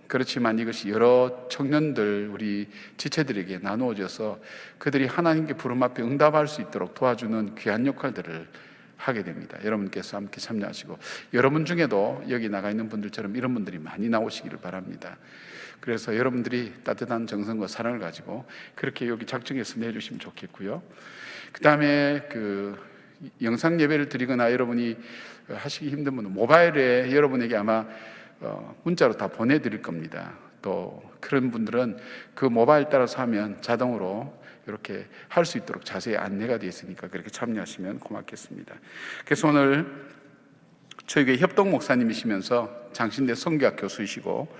그렇지만 이것이 여러 청년들, 우리 지체들에게 나누어져서 그들이 하나님께 부름 앞에 응답할 수 있도록 도와주는 귀한 역할들을 하게 됩니다. 여러분께서 함께 참여하시고 여러분 중에도 여기 나가 있는 분들처럼 이런 분들이 많이 나오시기를 바랍니다. 그래서 여러분들이 따뜻한 정성과 사랑을 가지고 그렇게 여기 작정해서 내주시면 좋겠고요. 그 다음에 그 영상 예배를 드리거나 여러분이 하시기 힘든 분은 모바일에 여러분에게 아마 문자로 다 보내드릴 겁니다. 또 그런 분들은 그 모바일 따라서 하면 자동으로 이렇게 할 수 있도록 자세히 안내가 되어 있으니까 그렇게 참여하시면 고맙겠습니다. 그래서 오늘 저희 교회 협동 목사님이시면서 장신대 선교학 교수이시고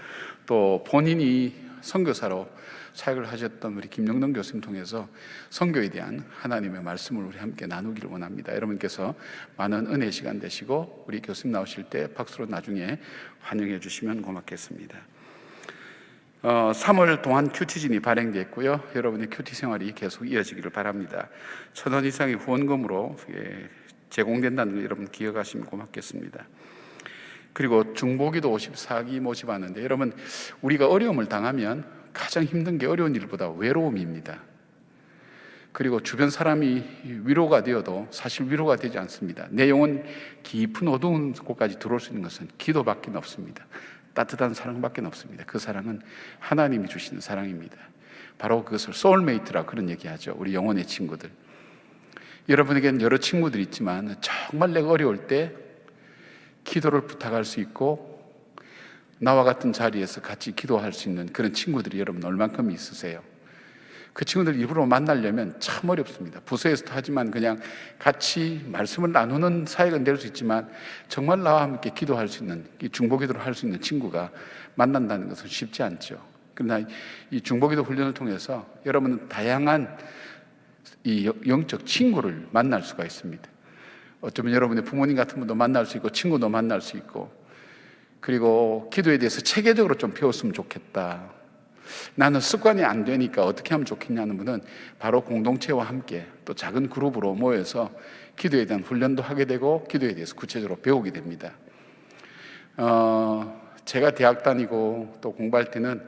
또 본인이 선교사로 사역을 하셨던 우리 김영동 교수님 통해서 선교에 대한 하나님의 말씀을 우리 함께 나누기를 원합니다. 여러분께서 많은 은혜 시간 되시고 우리 교수님 나오실 때 박수로 나중에 환영해 주시면 고맙겠습니다. 3월 동안 큐티진이 발행됐고요. 여러분의 큐티 생활이 계속 이어지기를 바랍니다. 1,000원 이상의 후원금으로 제공된다는 걸 여러분 기억하시면 고맙겠습니다. 그리고 중보기도 54기 모집하는데 여러분 우리가 어려움을 당하면 가장 힘든 게 어려운 일보다 외로움입니다. 그리고 주변 사람이 위로가 되어도 사실 위로가 되지 않습니다. 내 영혼 깊은 어두운 곳까지 들어올 수 있는 것은 기도밖에 없습니다. 따뜻한 사랑밖에 없습니다. 그 사랑은 하나님이 주시는 사랑입니다. 바로 그것을 소울메이트라 그런 얘기하죠. 우리 영혼의 친구들. 여러분에게는 여러 친구들이 있지만 정말 내가 어려울 때 기도를 부탁할 수 있고 나와 같은 자리에서 같이 기도할 수 있는 그런 친구들이 여러분 얼만큼 있으세요? 그 친구들 일부러 만나려면 참 어렵습니다. 부서에서도 하지만 그냥 같이 말씀을 나누는 사이가 될 수 있지만 정말 나와 함께 기도할 수 있는, 이 중보기도를 할 수 있는 친구가 만난다는 것은 쉽지 않죠. 그러나 이 중보기도 훈련을 통해서 여러분은 다양한 이 영적 친구를 만날 수가 있습니다. 어쩌면 여러분의 부모님 같은 분도 만날 수 있고 친구도 만날 수 있고, 그리고 기도에 대해서 체계적으로 좀 배웠으면 좋겠다, 나는 습관이 안 되니까 어떻게 하면 좋겠냐는 분은 바로 공동체와 함께 또 작은 그룹으로 모여서 기도에 대한 훈련도 하게 되고 기도에 대해서 구체적으로 배우게 됩니다. 제가 대학 다니고 또 공부할 때는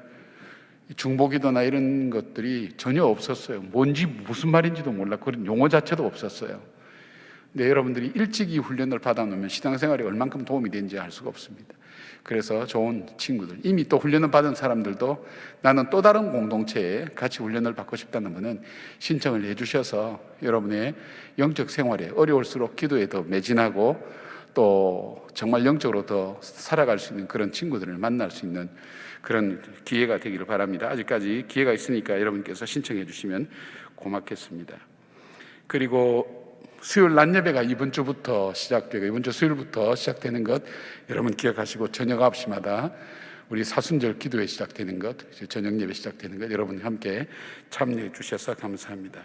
중보기도나 이런 것들이 전혀 없었어요. 뭔지 무슨 말인지도 몰랐고 그런 용어 자체도 없었어요. 근데 여러분들이 일찍 이 훈련을 받아놓으면 신앙생활에 얼만큼 도움이 되는지 알 수가 없습니다. 그래서 좋은 친구들, 이미 또 훈련을 받은 사람들도 나는 또 다른 공동체에 같이 훈련을 받고 싶다는 분은 신청을 해주셔서 여러분의 영적 생활에 어려울수록 기도에 더 매진하고 또 정말 영적으로 더 살아갈 수 있는 그런 친구들을 만날 수 있는 그런 기회가 되기를 바랍니다. 아직까지 기회가 있으니까 여러분께서 신청해 주시면 고맙겠습니다. 그리고 수요일 낮 예배가 이번 주부터 시작되고 이번 주 수요일부터 시작되는 것 여러분 기억하시고, 저녁 9시마다 우리 사순절 기도회 시작되는 것, 저녁 예배 시작되는 것 여러분 함께 참여해 주셔서 감사합니다.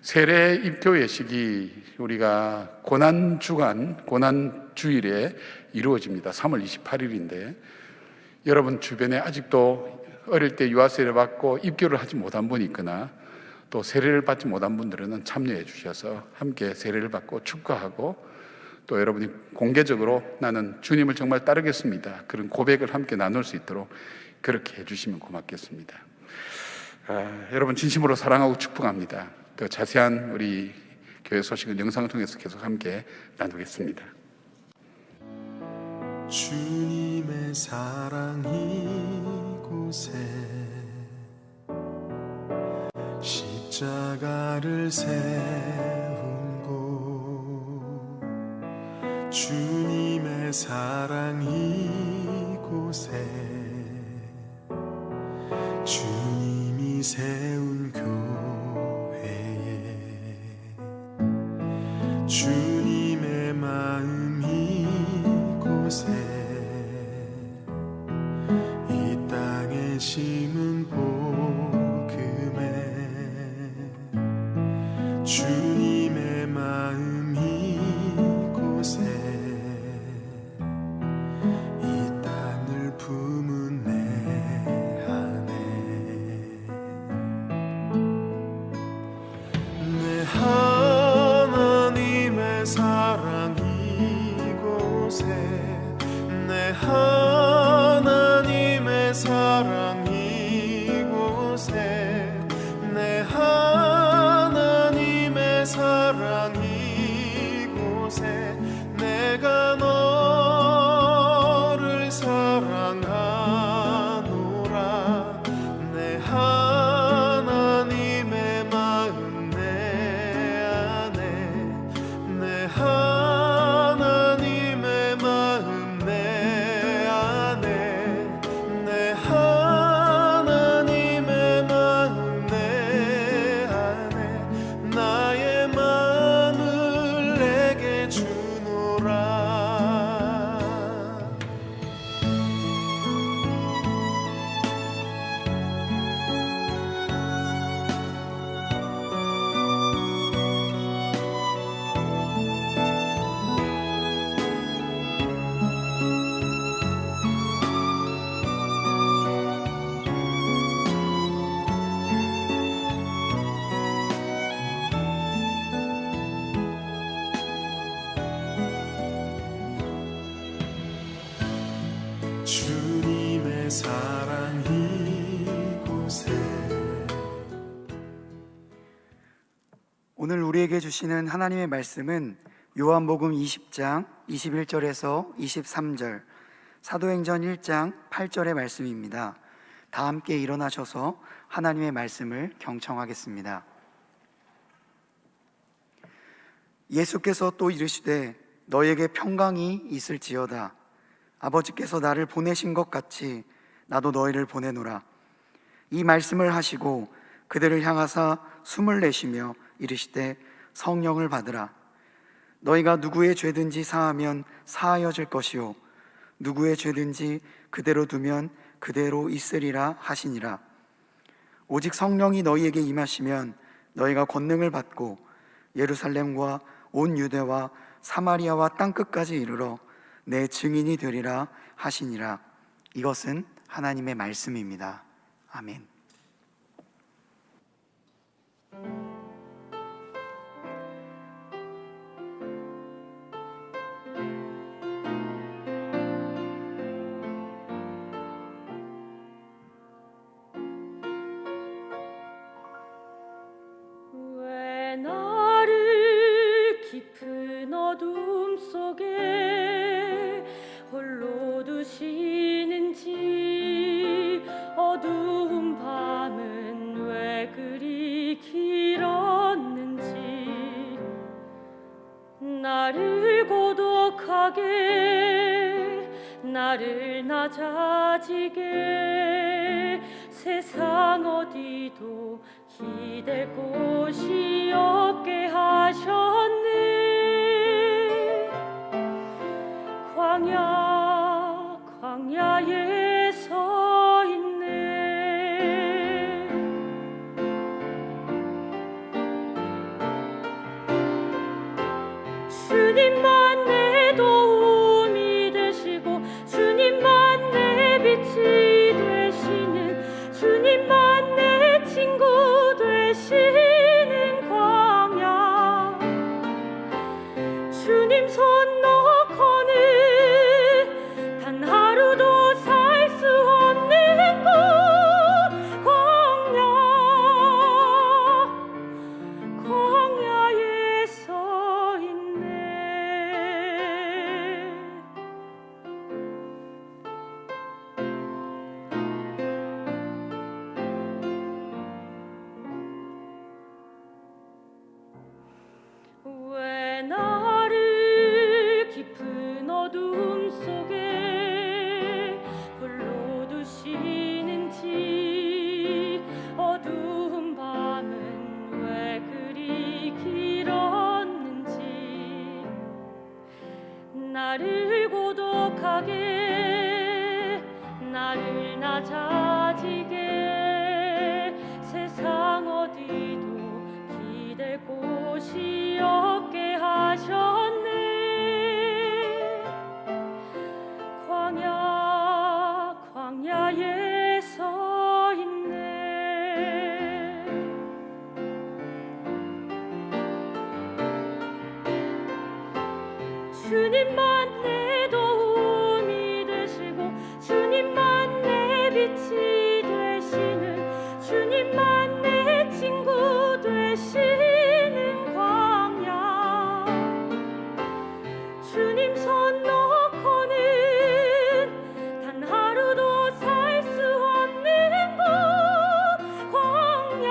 세례 입교 예식이 우리가 고난주간, 고난주일에 이루어집니다. 3월 28일인데 여러분 주변에 아직도 어릴 때 유아세례 받고 입교를 하지 못한 분이 있거나 또 세례를 받지 못한 분들은 참여해 주셔서 함께 세례를 받고 축하하고 또 여러분이 공개적으로 나는 주님을 정말 따르겠습니다, 그런 고백을 함께 나눌 수 있도록 그렇게 해주시면 고맙겠습니다. 여러분 진심으로 사랑하고 축복합니다. 더 자세한 우리 교회 소식은 영상을 통해서 계속 함께 나누겠습니다. 주님의 사랑 이곳에 십자가를 세운 곳, 주님의 사랑 이곳에 주님이 세운 교회에 주님의 마음 이곳에 이 땅에 심은 복음에 주님의 오늘 우리에게 주시는 하나님의 말씀은 요한복음 20장 21절에서 23절, 사도행전 1장 8절의 말씀입니다. 다 함께 일어나셔서 하나님의 말씀을 경청하겠습니다. 예수께서 또 이르시되 너에게 평강이 있을지어다. 아버지께서 나를 보내신 것 같이 나도 너희를 보내노라. 이 말씀을 하시고 그들을 향하사 숨을 내쉬며 이르시되 성령을 받으라. 너희가 누구의 죄든지 사하면 사하여질 것이요 누구의 죄든지 그대로 두면 그대로 있으리라 하시니라. 오직 성령이 너희에게 임하시면 너희가 권능을 받고 예루살렘과 온 유대와 사마리아와 땅끝까지 이르러 내 증인이 되리라 하시니라. 이것은 하나님의 말씀입니다. 아멘. 왜 나를 깊은 어둠 속에 홀로 두시는지, 어두운 밤은 왜 그리 길었는지, 나를 고독하게 나를 낮아지게 세상 어디도 기댈 곳이 없게 하셨네. 광야에 서 있네. 주님만 내 도움이 되시고 주님만 내 빛이 되시는, 주님만 내 친구 되시는 광야, 주님 손 놓고는 단 하루도 살 수 없는 곳, 광야에 서 있네. 왜 나를 깊은 어둠 속에 홀로 두시는지, 어두운 밤은 왜 그리 길었는지, 나를 고독하게 나를 낮아지게 세상 어디도 기댈 곳이 없게 하셨네. 광야에 서 있네. 주님만 내 도움이 되시고 주님만 내 빛이 되시는, 주님만 내 친구 되시는 광야, 주님 손 놓고는 단 하루도 살 수 없는 곳, 광야.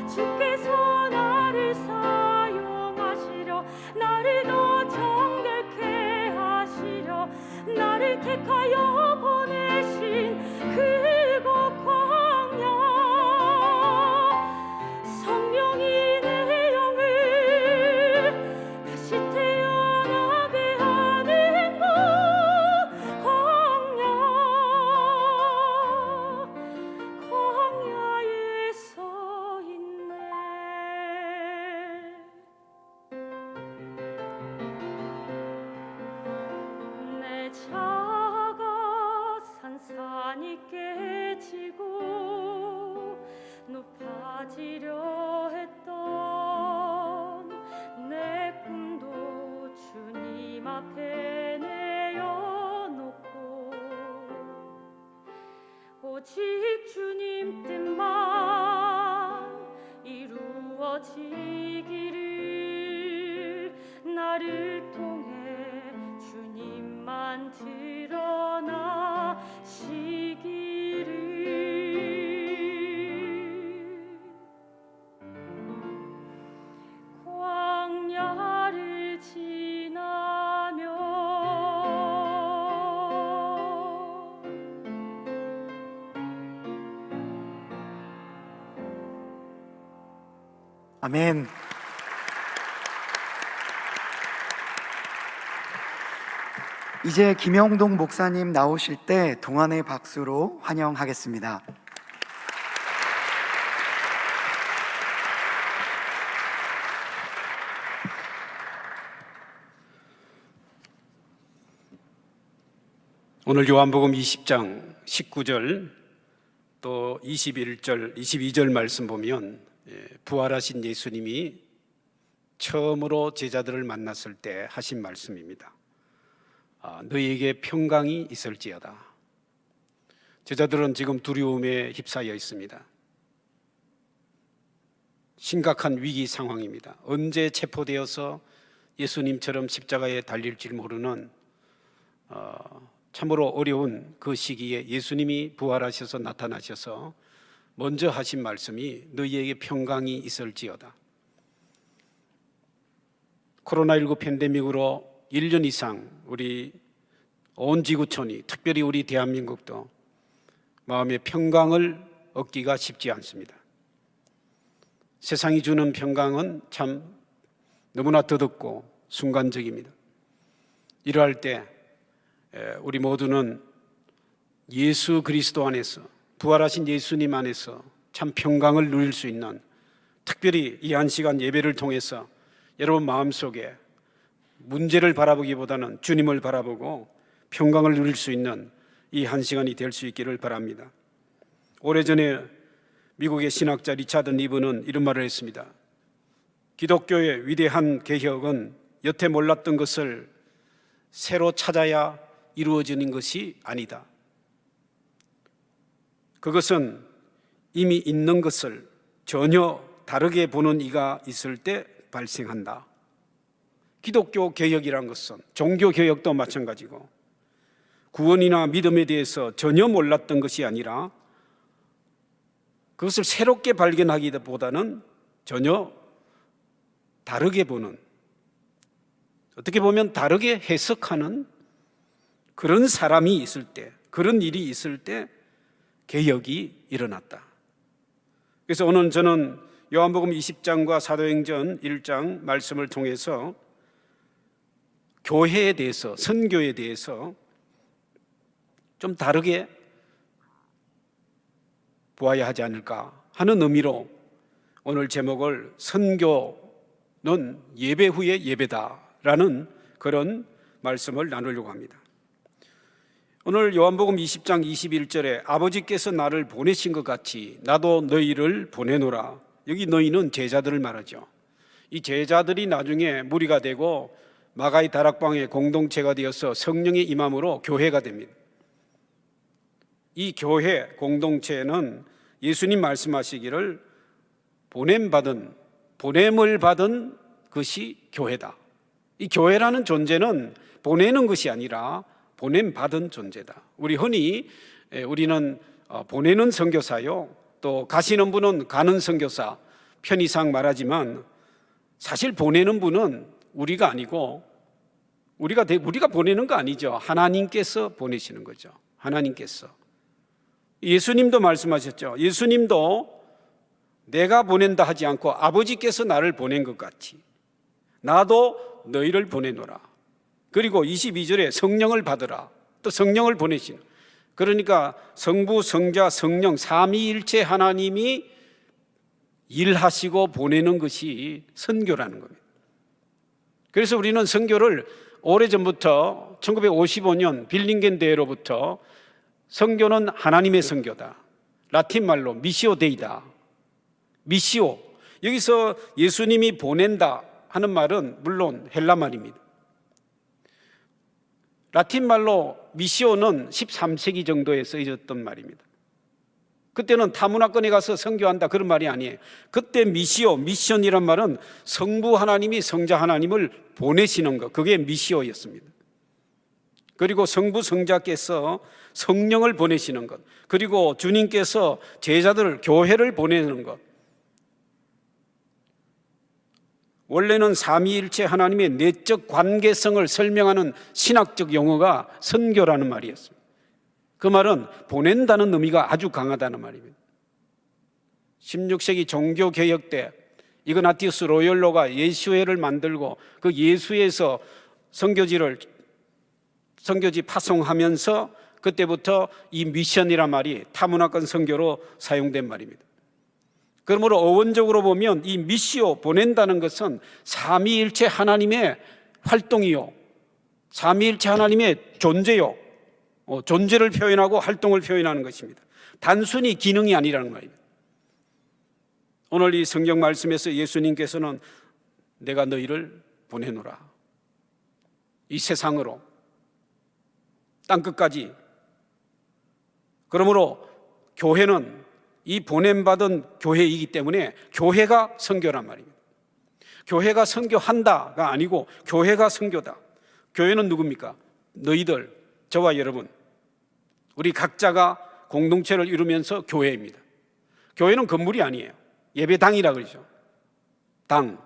주께서 나를 사용하시려, 나를 더 정결케 하시려, 나를 택하여 보내신 그곳 광야, 성령이 내 영을 다시 태어나게 하는 곳, 광야에 서 있네. 내 자가 산산이 깨지고 높아지려 했던 내 꿈도 주님 앞에 내어놓고 오직 주님 뜻만 이루어지기를 나를 통해 주님만 드러나시기를 광야를 지나며 아멘. 이제 김영동 목사님 나오실 때 동안의 박수로 환영하겠습니다. 오늘 요한복음 20장 19절 또 21절, 22절 말씀 보면 부활하신 예수님이 처음으로 제자들을 만났을 때 하신 말씀입니다. 너희에게 평강이 있을지어다. 제자들은 지금 두려움에 휩싸여 있습니다. 심각한 위기 상황입니다. 언제 체포되어서 예수님처럼 십자가에 달릴지 모르는 참으로 어려운 그 시기에 예수님이 부활하셔서 나타나셔서 먼저 하신 말씀이 너희에게 평강이 있을지어다. 코로나19 팬데믹으로 1년 이상 우리 온 지구촌이, 특별히 우리 대한민국도 마음의 평강을 얻기가 쉽지 않습니다. 세상이 주는 평강은 참 너무나 더덥고 순간적입니다. 이러할 때 우리 모두는 예수 그리스도 안에서, 부활하신 예수님 안에서 참 평강을 누릴 수 있는, 특별히 이 한 시간 예배를 통해서 여러분 마음속에 문제를 바라보기보다는 주님을 바라보고 평강을 누릴 수 있는 이 한 시간이 될 수 있기를 바랍니다. 오래전에 미국의 신학자 리차드 니브는 이런 말을 했습니다. 기독교의 위대한 개혁은 여태 몰랐던 것을 새로 찾아야 이루어지는 것이 아니다. 그것은 이미 있는 것을 전혀 다르게 보는 이가 있을 때 발생한다. 기독교 개혁이란 것은 종교 개혁도 마찬가지고 구원이나 믿음에 대해서 전혀 몰랐던 것이 아니라 그것을 새롭게 발견하기보다는 전혀 다르게 보는, 어떻게 보면 다르게 해석하는 그런 사람이 있을 때, 그런 일이 있을 때 개혁이 일어났다. 그래서 오늘 저는 요한복음 20장과 사도행전 1장 말씀을 통해서 교회에 대해서, 선교에 대해서 좀 다르게 보아야 하지 않을까 하는 의미로 오늘 제목을 선교는 예배 후의 예배다라는 그런 말씀을 나누려고 합니다. 오늘 요한복음 20장 21절에 아버지께서 나를 보내신 것 같이 나도 너희를 보내노라. 여기 너희는 제자들을 말하죠. 이 제자들이 나중에 무리가 되고 마가의 다락방의 공동체가 되어서 성령의 임함으로 교회가 됩니다. 이 교회 공동체는 예수님 말씀하시기를 보냄을 받은 것이 교회다. 이 교회라는 존재는 보내는 것이 아니라 보냄받은 존재다. 우리는 보내는 선교사요, 또 가시는 분은 가는 선교사, 편의상 말하지만 사실 보내는 분은 우리가 아니고 우리가 보내는 거 아니죠. 하나님께서 보내시는 거죠. 하나님께서. 예수님도 말씀하셨죠. 예수님도 내가 보낸다 하지 않고 아버지께서 나를 보낸 것 같이 나도 너희를 보내노라. 그리고 22절에 성령을 받으라. 또 성령을 보내시는. 그러니까 성부, 성자, 성령 삼위일체 하나님이 일하시고 보내는 것이 선교라는 겁니다. 그래서 우리는 선교를 오래전부터 1955년 빌링겐 대회로부터 선교는 하나님의 선교다. 라틴 말로 미시오 데이다. 미시오. 여기서 예수님이 보낸다 하는 말은 물론 헬라 말입니다. 라틴 말로 미시오는 13세기 정도에 쓰여졌던 말입니다. 그때는 타문화권에 가서 선교한다 그런 말이 아니에요. 그때 미션이란 말은 성부 하나님이 성자 하나님을 보내시는 것, 그게 미시오였습니다. 그리고 성부 성자께서 성령을 보내시는 것, 그리고 주님께서 제자들을, 교회를 보내는 것. 원래는 삼위일체 하나님의 내적 관계성을 설명하는 신학적 용어가 선교라는 말이었습니다. 그 말은 보낸다는 의미가 아주 강하다는 말입니다. 16세기 종교개혁 때 이그나티우스 로열로가 예수회를 만들고 그 예수회에서 선교지 파송하면서 그때부터 이 미션이란 말이 타문화권 선교로 사용된 말입니다. 그러므로 어원적으로 보면 이 미시오, 보낸다는 것은 삼위일체 하나님의 활동이요, 삼위일체 하나님의 존재요, 존재를 표현하고 활동을 표현하는 것입니다. 단순히 기능이 아니라는 말입니다. 오늘 이 성경 말씀에서 예수님께서는 내가 너희를 보내노라, 이 세상으로, 땅끝까지. 그러므로 교회는 이 보냄받은 교회이기 때문에 교회가 선교란 말입니다. 교회가 선교한다가 아니고 교회가 선교다. 교회는 누굽니까? 너희들, 저와 여러분, 우리 각자가 공동체를 이루면서 교회입니다. 교회는 건물이 아니에요. 예배당이라 그러죠. 당.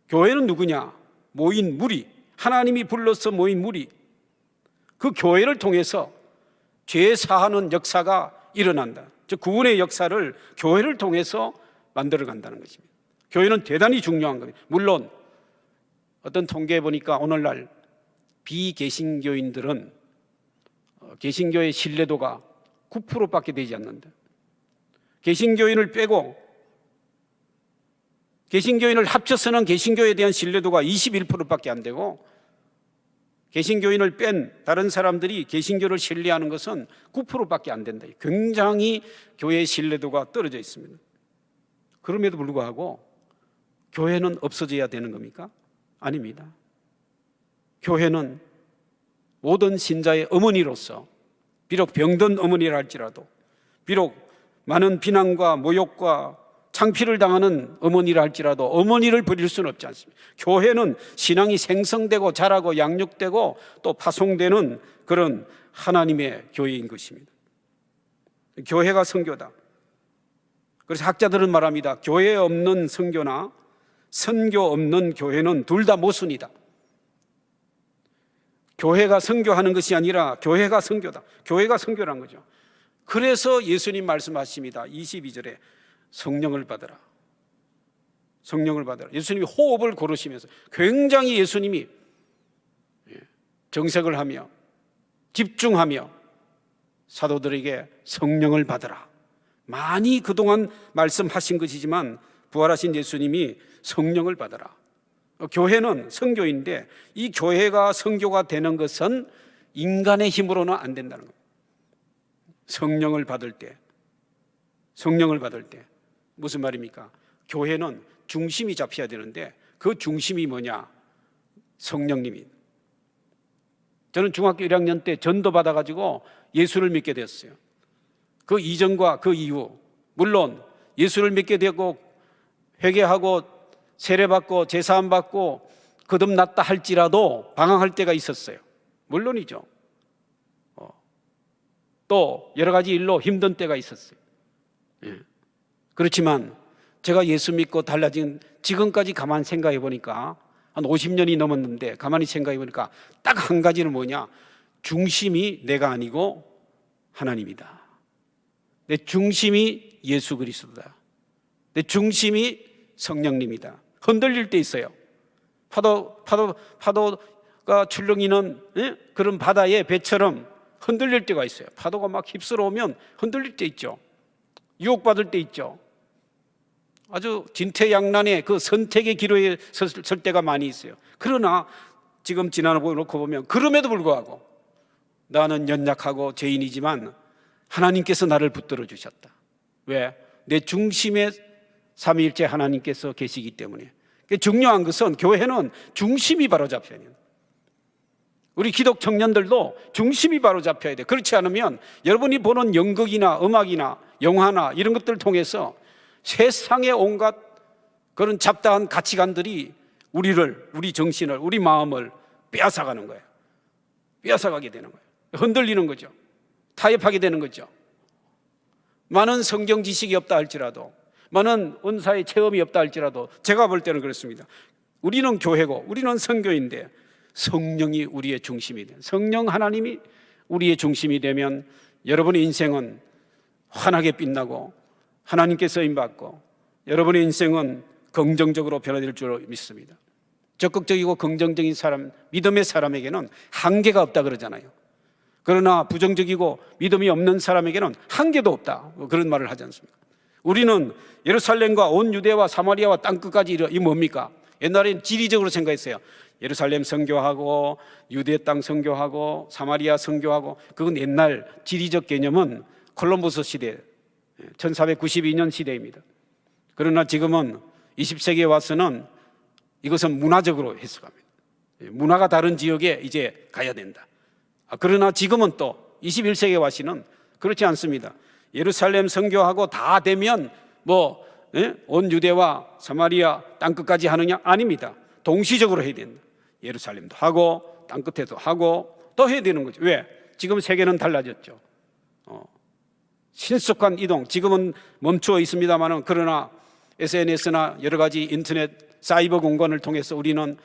교회는 누구냐? 모인 무리, 하나님이 불러서 모인 무리. 그 교회를 통해서 죄 사하는 역사가 일어난다. 즉 구원의 역사를 교회를 통해서 만들어 간다는 것입니다. 교회는 대단히 중요한 겁니다. 물론 어떤 통계에 보니까 오늘날 비개신교인들은 개신교의 신뢰도가 9%밖에 되지 않는다. 개신교인을 빼고 개신교인을 합쳐서는 개신교에 대한 신뢰도가 21%밖에 안 되고, 개신교인을 뺀 다른 사람들이 개신교를 신뢰하는 것은 9%밖에 안 된다. 굉장히 교회의 신뢰도가 떨어져 있습니다. 그럼에도 불구하고 교회는 없어져야 되는 겁니까? 아닙니다. 교회는 모든 신자의 어머니로서, 비록 병든 어머니라 할지라도, 비록 많은 비난과 모욕과 창피를 당하는 어머니라 할지라도 어머니를 버릴 수는 없지 않습니다. 교회는 신앙이 생성되고 자라고 양육되고 또 파송되는 그런 하나님의 교회인 것입니다. 교회가 선교다. 그래서 학자들은 말합니다. 교회 없는 선교나 선교 없는 교회는 둘 다 모순이다. 교회가 선교하는 것이 아니라 교회가 선교다. 교회가 선교란 거죠. 그래서 예수님 말씀하십니다. 22절에 성령을 받으라. 성령을 받으라. 예수님이 호흡을 고르시면서 굉장히 예수님이 정색을 하며 집중하며 사도들에게 성령을 받으라. 많이 그동안 말씀하신 것이지만 부활하신 예수님이 성령을 받으라. 교회는 선교인데 이 교회가 선교가 되는 것은 인간의 힘으로는 안 된다는 겁니다. 성령을 받을 때, 성령을 받을 때 무슨 말입니까? 교회는 중심이 잡혀야 되는데 그 중심이 뭐냐? 성령님이. 저는 중학교 1학년 때 전도 받아가지고 예수를 믿게 됐어요. 그 이전과 그 이후, 물론 예수를 믿게 되고 회개하고 세례받고 제사함받고 거듭났다 할지라도 방황할 때가 있었어요. 물론이죠. 또 여러 가지 일로 힘든 때가 있었어요. 그렇지만 제가 예수 믿고 달라진 지금까지 가만히 생각해 보니까 한 50년이 넘었는데 가만히 생각해 보니까 딱 한 가지는 뭐냐? 중심이 내가 아니고 하나님이다. 내 중심이 예수 그리스도다. 내 중심이 성령님이다. 흔들릴 때 있어요. 파도가 출렁이는 그런 바다의 배처럼 흔들릴 때가 있어요. 파도가 막 휩쓸어 오면 흔들릴 때 있죠. 유혹받을 때 있죠. 아주 진퇴양난의 그 선택의 기로에 설 때가 많이 있어요. 그러나 지금 지나놓고 보면 그럼에도 불구하고 나는 연약하고 죄인이지만 하나님께서 나를 붙들어 주셨다. 왜? 내 중심에 삼위일체 하나님께서 계시기 때문에. 중요한 것은 교회는 중심이 바로 잡혀야 돼요. 우리 기독 청년들도 중심이 바로 잡혀야 돼. 그렇지 않으면 여러분이 보는 연극이나 음악이나 영화나 이런 것들을 통해서 세상의 온갖 그런 잡다한 가치관들이 우리 정신을, 우리 마음을 빼앗아가는 거예요. 빼앗아가게 되는 거예요. 흔들리는 거죠. 타협하게 되는 거죠. 많은 성경 지식이 없다 할지라도, 많은 은사의 체험이 없다 할지라도 제가 볼 때는 그렇습니다. 우리는 교회고 우리는 선교인데 성령이 우리의 중심이 돼요. 성령 하나님이 우리의 중심이 되면 여러분의 인생은 환하게 빛나고 하나님께 쓰임받고 여러분의 인생은 긍정적으로 변화될 줄 믿습니다. 적극적이고 긍정적인 사람, 믿음의 사람에게는 한계가 없다 그러잖아요. 그러나 부정적이고 믿음이 없는 사람에게는 한계도 없다, 그런 말을 하지 않습니까? 우리는 예루살렘과 온 유대와 사마리아와 땅끝까지 이 뭡니까? 옛날엔 지리적으로 생각했어요. 예루살렘 선교하고 유대 땅 선교하고 사마리아 선교하고, 그건 옛날 지리적 개념은 콜럼버스 시대 1492년 시대입니다. 그러나 지금은 20세기에 와서는 이것은 문화적으로 해석합니다. 문화가 다른 지역에 이제 가야 된다. 그러나 지금은 또 21세기에 와서는 그렇지 않습니다. 예루살렘 선교하고 다 되면 온 유대와 사마리아 땅끝까지 하느냐? 아닙니다. 동시적으로 해야 된다. 예루살렘도 하고 땅끝에도 하고 또 해야 되는 거죠. 왜? 지금 세계는 달라졌죠. 신속한 이동, 지금은 멈추어 있습니다만 그러나 SNS나 여러 가지 인터넷 사이버 공간을 통해서 우리는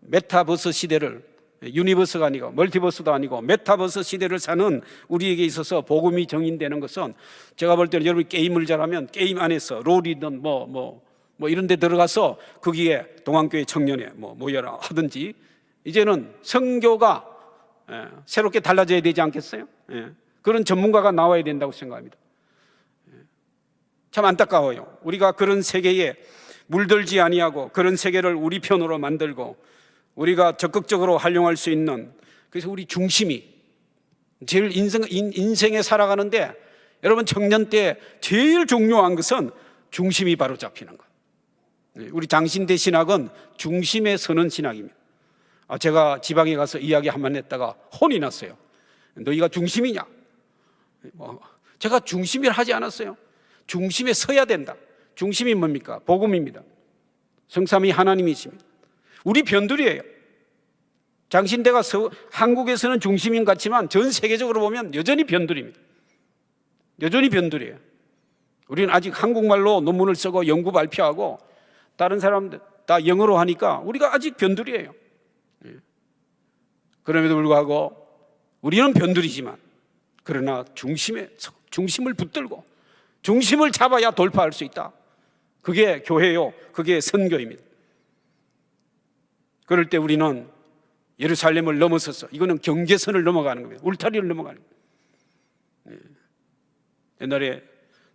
메타버스 시대를, 유니버스가 아니고 멀티버스도 아니고 메타버스 시대를 사는 우리에게 있어서 복음이 정인되는 것은, 제가 볼 때는 여러분이 게임을 잘하면 게임 안에서 롤이든 뭐 이런 데 들어가서 거기에 동안교회 청년회 모여라 하든지, 이제는 선교가 새롭게 달라져야 되지 않겠어요? 그런 전문가가 나와야 된다고 생각합니다. 참 안타까워요. 우리가 그런 세계에 물들지 아니하고 그런 세계를 우리 편으로 만들고 우리가 적극적으로 활용할 수 있는, 그래서 우리 중심이 제일 인생에 살아가는데, 여러분 청년 때 제일 중요한 것은 중심이 바로 잡히는 것. 우리 장신대 신학은 중심에 서는 신학입니다. 제가 지방에 가서 이야기 한번 했다가 혼이 났어요. 너희가 중심이냐? 제가 중심이라 하지 않았어요. 중심에 서야 된다. 중심이 뭡니까? 복음입니다. 성삼위 하나님이십니다. 우리 변두리예요. 장신대가 한국에서는 중심인 것 같지만 전 세계적으로 보면 여전히 변두리입니다. 여전히 변두리예요. 우리는 아직 한국말로 논문을 쓰고 연구 발표하고 다른 사람들 다 영어로 하니까 우리가 아직 변두리예요. 그럼에도 불구하고 우리는 변두리지만, 그러나 중심을 붙들고 중심을 잡아야 돌파할 수 있다. 그게 교회요, 그게 선교입니다. 그럴 때 우리는 예루살렘을 넘어서서, 이거는 경계선을 넘어가는 겁니다. 울타리를 넘어가는 겁니다. 옛날에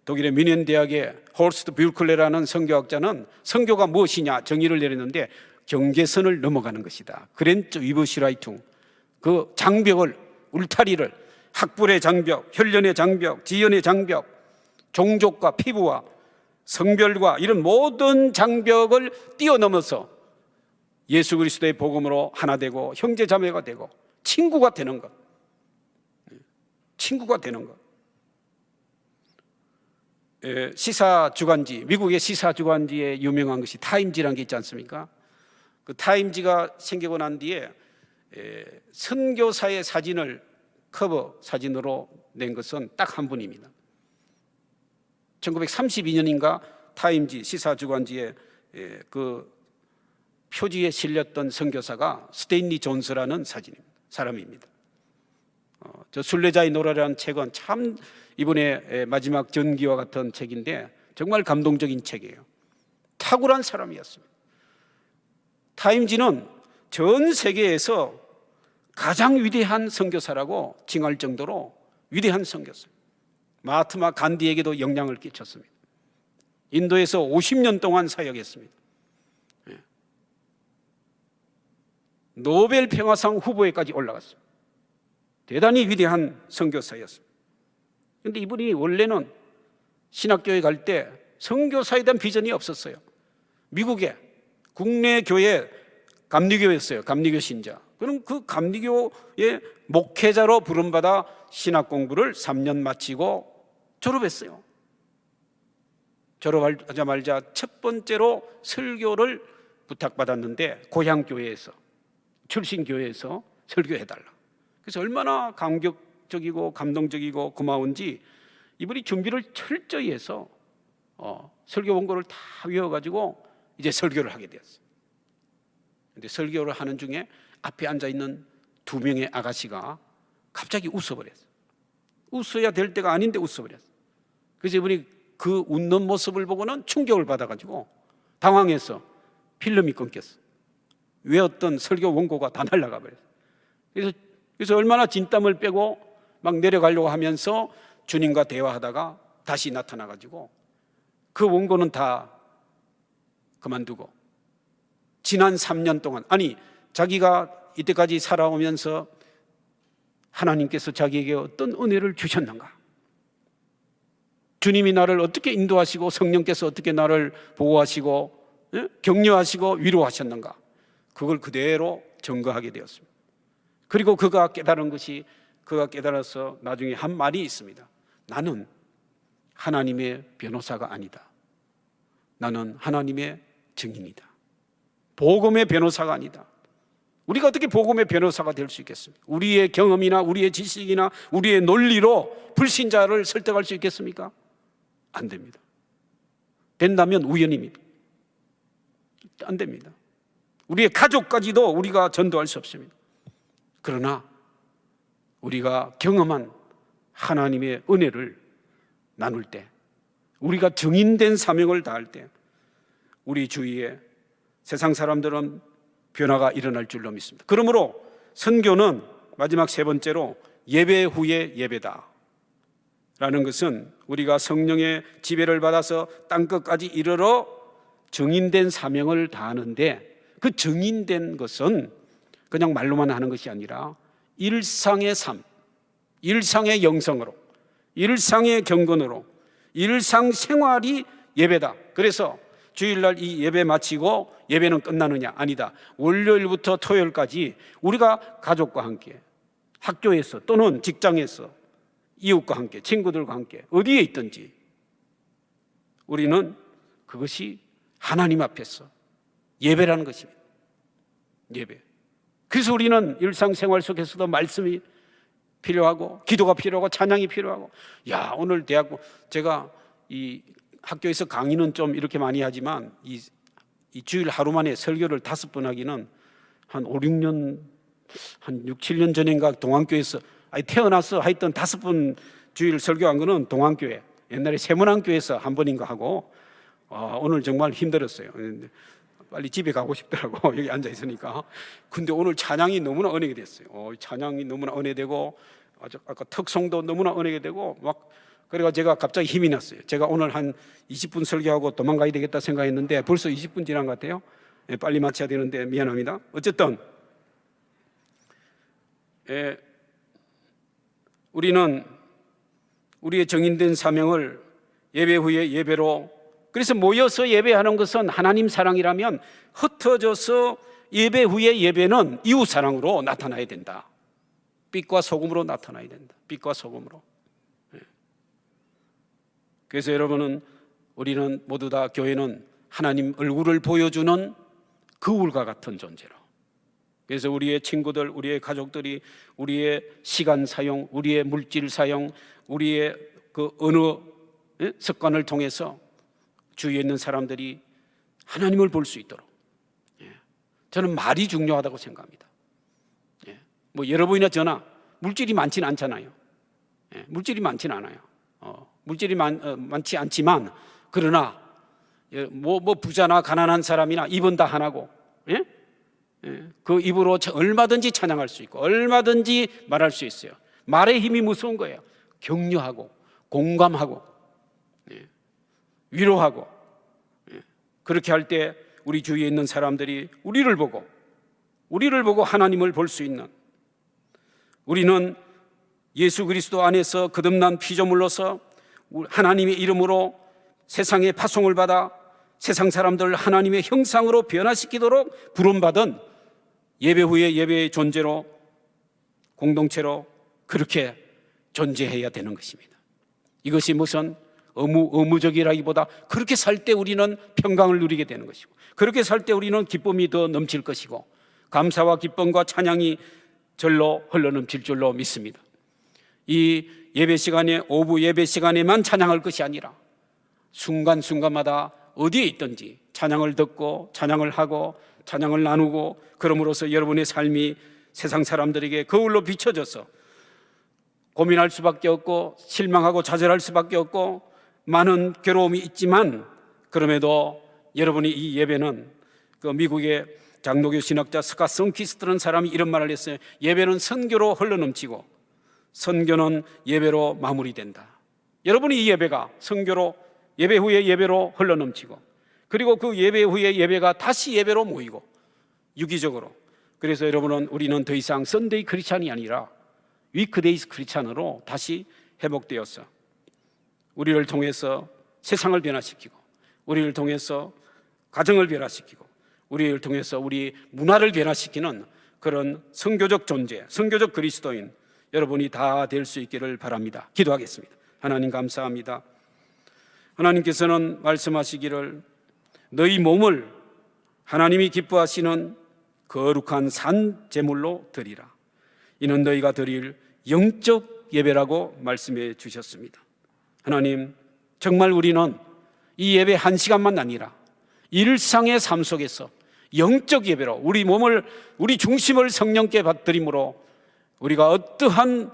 독일의 미넨 대학의 홀스트 뷰클레라는 선교학자는 선교가 무엇이냐 정의를 내렸는데, 경계선을 넘어가는 것이다. 그랜트 위버시라이퉁, 그 장벽을, 울타리를, 학불의 장벽, 혈련의 장벽, 지연의 장벽, 종족과 피부와 성별과 이런 모든 장벽을 뛰어넘어서 예수 그리스도의 복음으로 하나 되고 형제 자매가 되고 친구가 되는 것. 친구가 되는 것. 시사 주간지, 미국의 시사 주간지에 유명한 것이 타임지라는 게 있지 않습니까? 그 타임지가 생기고 난 뒤에 선교사의 사진을 커버 사진으로 낸 것은 딱 한 분입니다. 1932년인가 타임지 시사 주간지에 그 표지에 실렸던 선교사가 스테인리 존스라는 사람입니다. 저 순례자의 노래라는 책은 참 이번에 마지막 전기와 같은 책인데 정말 감동적인 책이에요. 탁월한 사람이었습니다. 타임지는 전 세계에서 가장 위대한 선교사라고 칭할 정도로 위대한 선교사. 마하트마 간디에게도 영향을 끼쳤습니다. 인도에서 50년 동안 사역했습니다. 노벨 평화상 후보에까지 올라갔습니다. 대단히 위대한 선교사였습니다. 그런데 이분이 원래는 신학교에 갈 때 선교사에 대한 비전이 없었어요. 미국에 국내 교회 감리교였어요. 감리교 신자. 그럼 그 감리교의 목회자로 부름받아 신학 공부를 3년 마치고 졸업했어요. 졸업하자마자 첫 번째로 설교를 부탁받았는데 고향 교회에서, 출신 교회에서 설교해달라. 그래서 얼마나 감격적이고 감동적이고 고마운지 이분이 준비를 철저히 해서 설교 원고를 다 외워가지고 이제 설교를 하게 되었어요. 근데 설교를 하는 중에 앞에 앉아있는 2명의 아가씨가 갑자기 웃어버렸어요. 웃어야 될 때가 아닌데 웃어버렸어요. 그래서 이분이 그 웃는 모습을 보고는 충격을 받아가지고 당황해서 필름이 끊겼어. 외웠던 설교 원고가 다 날아가 버렸어요. 그래서 얼마나 진땀을 빼고 막 내려가려고 하면서 주님과 대화하다가 다시 나타나가지고 그 원고는 다 그만두고 지난 3년 동안, 아니 자기가 이때까지 살아오면서 하나님께서 자기에게 어떤 은혜를 주셨는가, 주님이 나를 어떻게 인도하시고 성령께서 어떻게 나를 보호하시고 격려하시고 위로하셨는가, 그걸 그대로 증거하게 되었습니다. 그리고 그가 깨달은 것이, 그가 깨달아서 나중에 한 말이 있습니다. 나는 하나님의 변호사가 아니다. 나는 하나님의 증인이다. 복음의 변호사가 아니다. 우리가 어떻게 복음의 변호사가 될 수 있겠습니까? 우리의 경험이나 우리의 지식이나 우리의 논리로 불신자를 설득할 수 있겠습니까? 안 됩니다. 된다면 우연입니다. 안 됩니다. 우리의 가족까지도 우리가 전도할 수 없습니다. 그러나 우리가 경험한 하나님의 은혜를 나눌 때, 우리가 증인된 사명을 다할 때 우리 주위에 세상 사람들은 변화가 일어날 줄로 믿습니다. 그러므로 선교는 마지막 3번째로 예배 후의 예배다 라는 것은 우리가 성령의 지배를 받아서 땅끝까지 이르러 증인된 사명을 다하는데, 그 증인된 것은 그냥 말로만 하는 것이 아니라 일상의 삶, 일상의 영성으로, 일상의 경건으로, 일상 생활이 예배다. 그래서 주일날 이 예배 마치고 예배는 끝나느냐? 아니다. 월요일부터 토요일까지 우리가 가족과 함께, 학교에서 또는 직장에서, 이웃과 함께, 친구들과 함께 어디에 있든지 우리는 그것이 하나님 앞에서 예배라는 것입니다. 예배. 그래서 우리는 일상생활 속에서도 말씀이 필요하고, 기도가 필요하고, 찬양이 필요하고. 야, 오늘 제가 이 학교에서 강의는 좀 이렇게 많이 하지만 이 주일 하루 만에 설교를 5번 하기는 한 5, 6년, 한 6, 7년 전인가 동안교회에서, 태어나서 하여튼 5번 주일 설교한 거는 동안교회, 옛날에 세문안교회에서 한 번인가 하고, 오늘 정말 힘들었어요. 빨리 집에 가고 싶더라고, 여기 앉아 있으니까. 근데 오늘 찬양이 너무나 은혜가 됐어요. 찬양이 너무나 은혜되고, 아까 특송도 너무나 은혜가 되고, 막 그래가 제가 갑자기 힘이 났어요. 제가 오늘 한 20분 설교하고 도망가야 되겠다 생각했는데 벌써 20분 지난 것 같아요. 빨리 마쳐야 되는데 미안합니다. 어쨌든 우리는 우리의 정인된 사명을 예배 후에 예배로, 그래서 모여서 예배하는 것은 하나님 사랑이라면 흩어져서 예배 후에 예배는 이웃 사랑으로 나타나야 된다. 빛과 소금으로 나타나야 된다. 빛과 소금으로. 그래서 여러분은, 우리는 모두 다, 교회는 하나님 얼굴을 보여주는 거울과 같은 존재로, 그래서 우리의 친구들, 우리의 가족들이 우리의 시간 사용, 우리의 물질 사용, 우리의 그 언어 습관을 통해서 주위에 있는 사람들이 하나님을 볼 수 있도록, 저는 말이 중요하다고 생각합니다. 뭐 여러분이나 저나 물질이 많지는 않잖아요. 물질이 많지는 않아요. 물질이 많지 않지만, 그러나 뭐 부자나 가난한 사람이나 입은 다 하나고, 그 입으로 얼마든지 찬양할 수 있고 얼마든지 말할 수 있어요. 말의 힘이 무서운 거예요. 격려하고 공감하고 위로하고, 그렇게 할 때 우리 주위에 있는 사람들이 우리를 보고 하나님을 볼 수 있는, 우리는 예수 그리스도 안에서 거듭난 피조물로서 하나님의 이름으로 세상에 파송을 받아 세상 사람들을 하나님의 형상으로 변화시키도록 부름받은 예배 후에 예배의 존재로, 공동체로 그렇게 존재해야 되는 것입니다. 이것이 무슨 의무적이라기보다 그렇게 살 때 우리는 평강을 누리게 되는 것이고, 그렇게 살 때 우리는 기쁨이 더 넘칠 것이고, 감사와 기쁨과 찬양이 절로 흘러넘칠 줄로 믿습니다. 이 예배 시간에, 오후 예배 시간에만 찬양할 것이 아니라 순간순간마다 어디에 있든지 찬양을 듣고 찬양을 하고 찬양을 나누고, 그럼으로써 여러분의 삶이 세상 사람들에게 거울로 비춰져서 고민할 수밖에 없고 실망하고 좌절할 수밖에 없고 많은 괴로움이 있지만, 그럼에도 여러분이 이 예배는, 그 미국의 장로교 신학자 스캇 성퀴스트라는 사람이 이런 말을 했어요. 예배는 선교로 흘러넘치고 선교는 예배로 마무리된다. 여러분이 이 예배가 선교로, 예배 후에 예배로 흘러넘치고, 그리고 그 예배 후에 예배가 다시 예배로 모이고, 유기적으로. 그래서 여러분은, 우리는 더 이상 선데이 크리스찬이 아니라 위크데이스 크리스찬으로 다시 회복되었어. 우리를 통해서 세상을 변화시키고, 우리를 통해서 가정을 변화시키고, 우리를 통해서 우리 문화를 변화시키는 그런 선교적 존재, 선교적 그리스도인 여러분이 다 될 수 있기를 바랍니다. 기도하겠습니다. 하나님 감사합니다. 하나님께서는 말씀하시기를 너희 몸을 하나님이 기뻐하시는 거룩한 산 제물로 드리라. 이는 너희가 드릴 영적 예배라고 말씀해 주셨습니다. 하나님, 정말 우리는 이 예배 한 시간만 아니라 일상의 삶 속에서 영적 예배로 우리 몸을, 우리 중심을 성령께 받들임으로 우리가 어떠한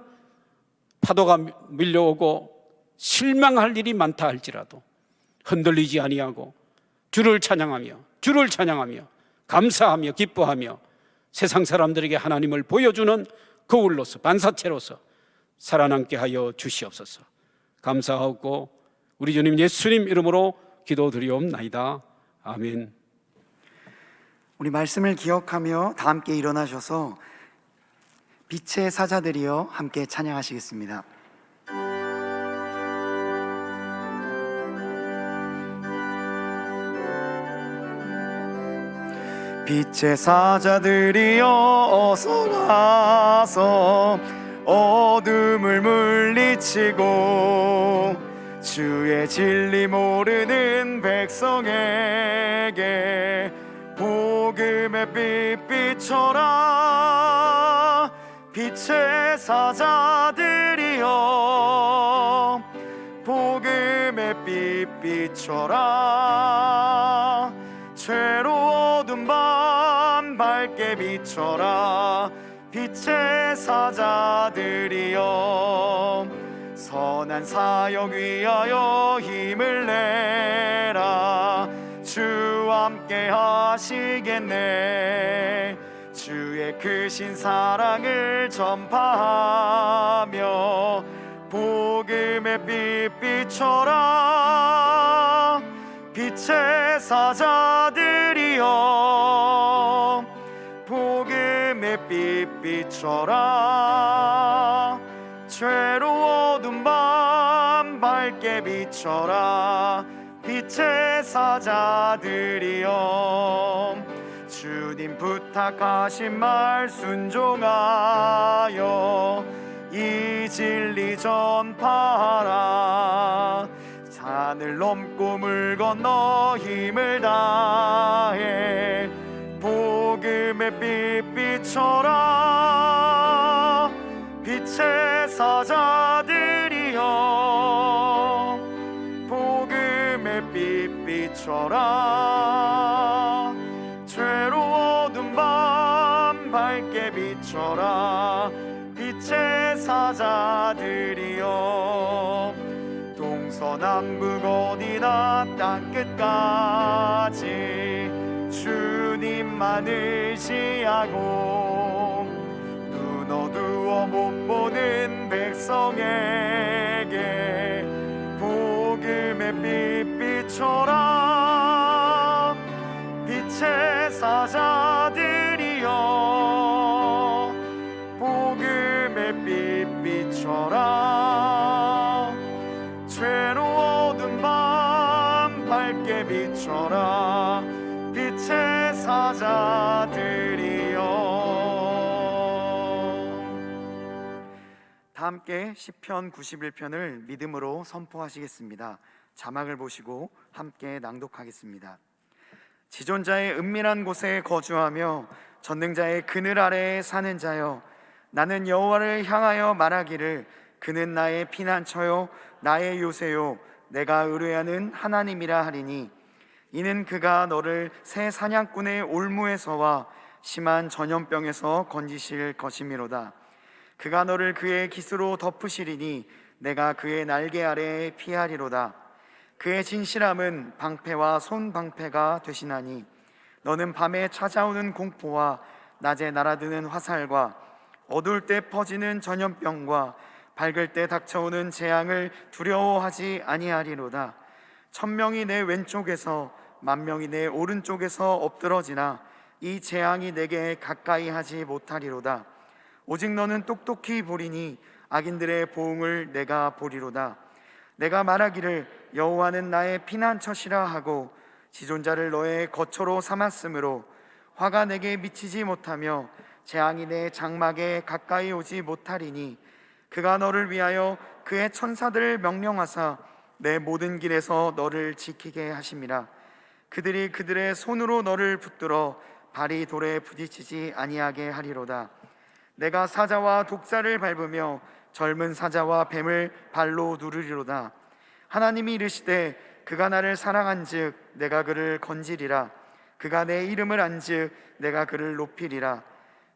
파도가 밀려오고 실망할 일이 많다 할지라도 흔들리지 아니하고 주를 찬양하며 감사하며 기뻐하며 세상 사람들에게 하나님을 보여주는 거울로서, 반사체로서 살아남게 하여 주시옵소서. 감사하고 우리 주님 예수님 이름으로 기도드리옵나이다. 아멘. 우리 말씀을 기억하며 다 함께 일어나셔서 빛의 사자들이여 함께 찬양하시겠습니다. 빛의 사자들이여 어서 가서 어둠을 물리치고 주의 진리 모르는 백성에게 복음의 빛 비춰라. 빛의 사자들이여 복음의 빛 비춰라. 죄로워둔 밤 밝게 비춰라. 빛의 사자들이여 선한 사역 위하여 힘을 내라. 주와 함께 하시겠네. 주의 크신 사랑을 전파하며 복음의 빛 비춰라. 빛의 사자들이여 복음의 빛 비춰라. 죄로워둔 밤 밝게 비춰라. 빛의 사자들이여 주님 부탁하신 말 순종하여 이 진리 전파하라. 산을 넘고 물 건너 힘을 다해 복음의 빛 비춰라. 빛의 사자들이여 복음의 빛 비춰라. 죄로워둔 밤 밝게 비춰라. 빛의 사자들이여 동서남북 어디나 땅끝까지 주님만 의지하고 눈 어두워 못 보는 백성에게 복음의 빛 비춰라. 빛의 사자들이여 복음의 빛 비춰라. 죄로워둔 밤 밝게 비춰라. 빛의 사자들이여 다 함께 시편 91편을 믿음으로 선포하시겠습니다. 자막을 보시고 함께 낭독하겠습니다. 지존자의 은밀한 곳에 거주하며 전능자의 그늘 아래에 사는 자여, 나는 여호와를 향하여 말하기를 그는 나의 피난처요 나의 요새요 내가 의뢰하는 하나님이라 하리니, 이는 그가 너를 새 사냥꾼의 올무에서와 심한 전염병에서 건지실 것이미로다. 그가 너를 그의 깃으로 덮으시리니 내가 그의 날개 아래에 피하리로다. 그의 진실함은 방패와 손방패가 되시나니, 너는 밤에 찾아오는 공포와 낮에 날아드는 화살과 어두울 때 퍼지는 전염병과 밝을 때 닥쳐오는 재앙을 두려워하지 아니하리로다. 1000명이 내 왼쪽에서 10,000명이 내 오른쪽에서 엎드러지나 이 재앙이 내게 가까이 하지 못하리로다. 오직 너는 똑똑히 보리니 악인들의 보응을 내가 보리로다. 내가 말하기를 여호와는 나의 피난처시라 하고 지존자를 너의 거처로 삼았으므로 화가 내게 미치지 못하며 재앙이 내 장막에 가까이 오지 못하리니, 그가 너를 위하여 그의 천사들을 명령하사 내 모든 길에서 너를 지키게 하심이라. 그들이 그들의 손으로 너를 붙들어 발이 돌에 부딪히지 아니하게 하리로다. 내가 사자와 독사를 밟으며 젊은 사자와 뱀을 발로 누르리로다. 하나님이 이르시되 그가 나를 사랑한즉 내가 그를 건지리라. 그가 내 이름을 안즉 내가 그를 높이리라.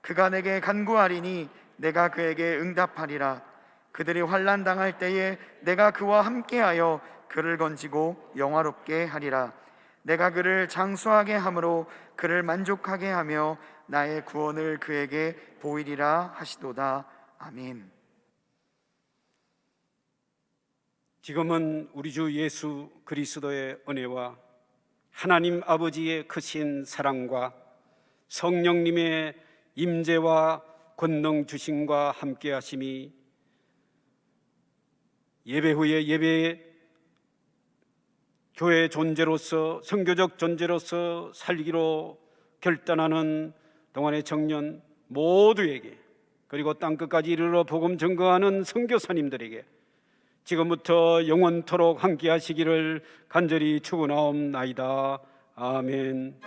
그가 내게 간구하리니 내가 그에게 응답하리라. 그들이 환난 당할 때에 내가 그와 함께하여 그를 건지고 영화롭게 하리라. 내가 그를 장수하게 함으로 그를 만족하게 하며 나의 구원을 그에게 보이리라 하시도다. 아멘. 지금은 우리 주 예수 그리스도의 은혜와 하나님 아버지의 크신 사랑과 성령님의 임재와 권능 주심과 함께 하심이 예배 후에 예배의 교회 존재로서, 선교적 존재로서 살기로 결단하는 동안의 청년 모두에게, 그리고 땅끝까지 이르러 복음 증거하는 선교사님들에게 지금부터 영원토록 함께 하시기를 간절히 축원하옵나이다. 아멘.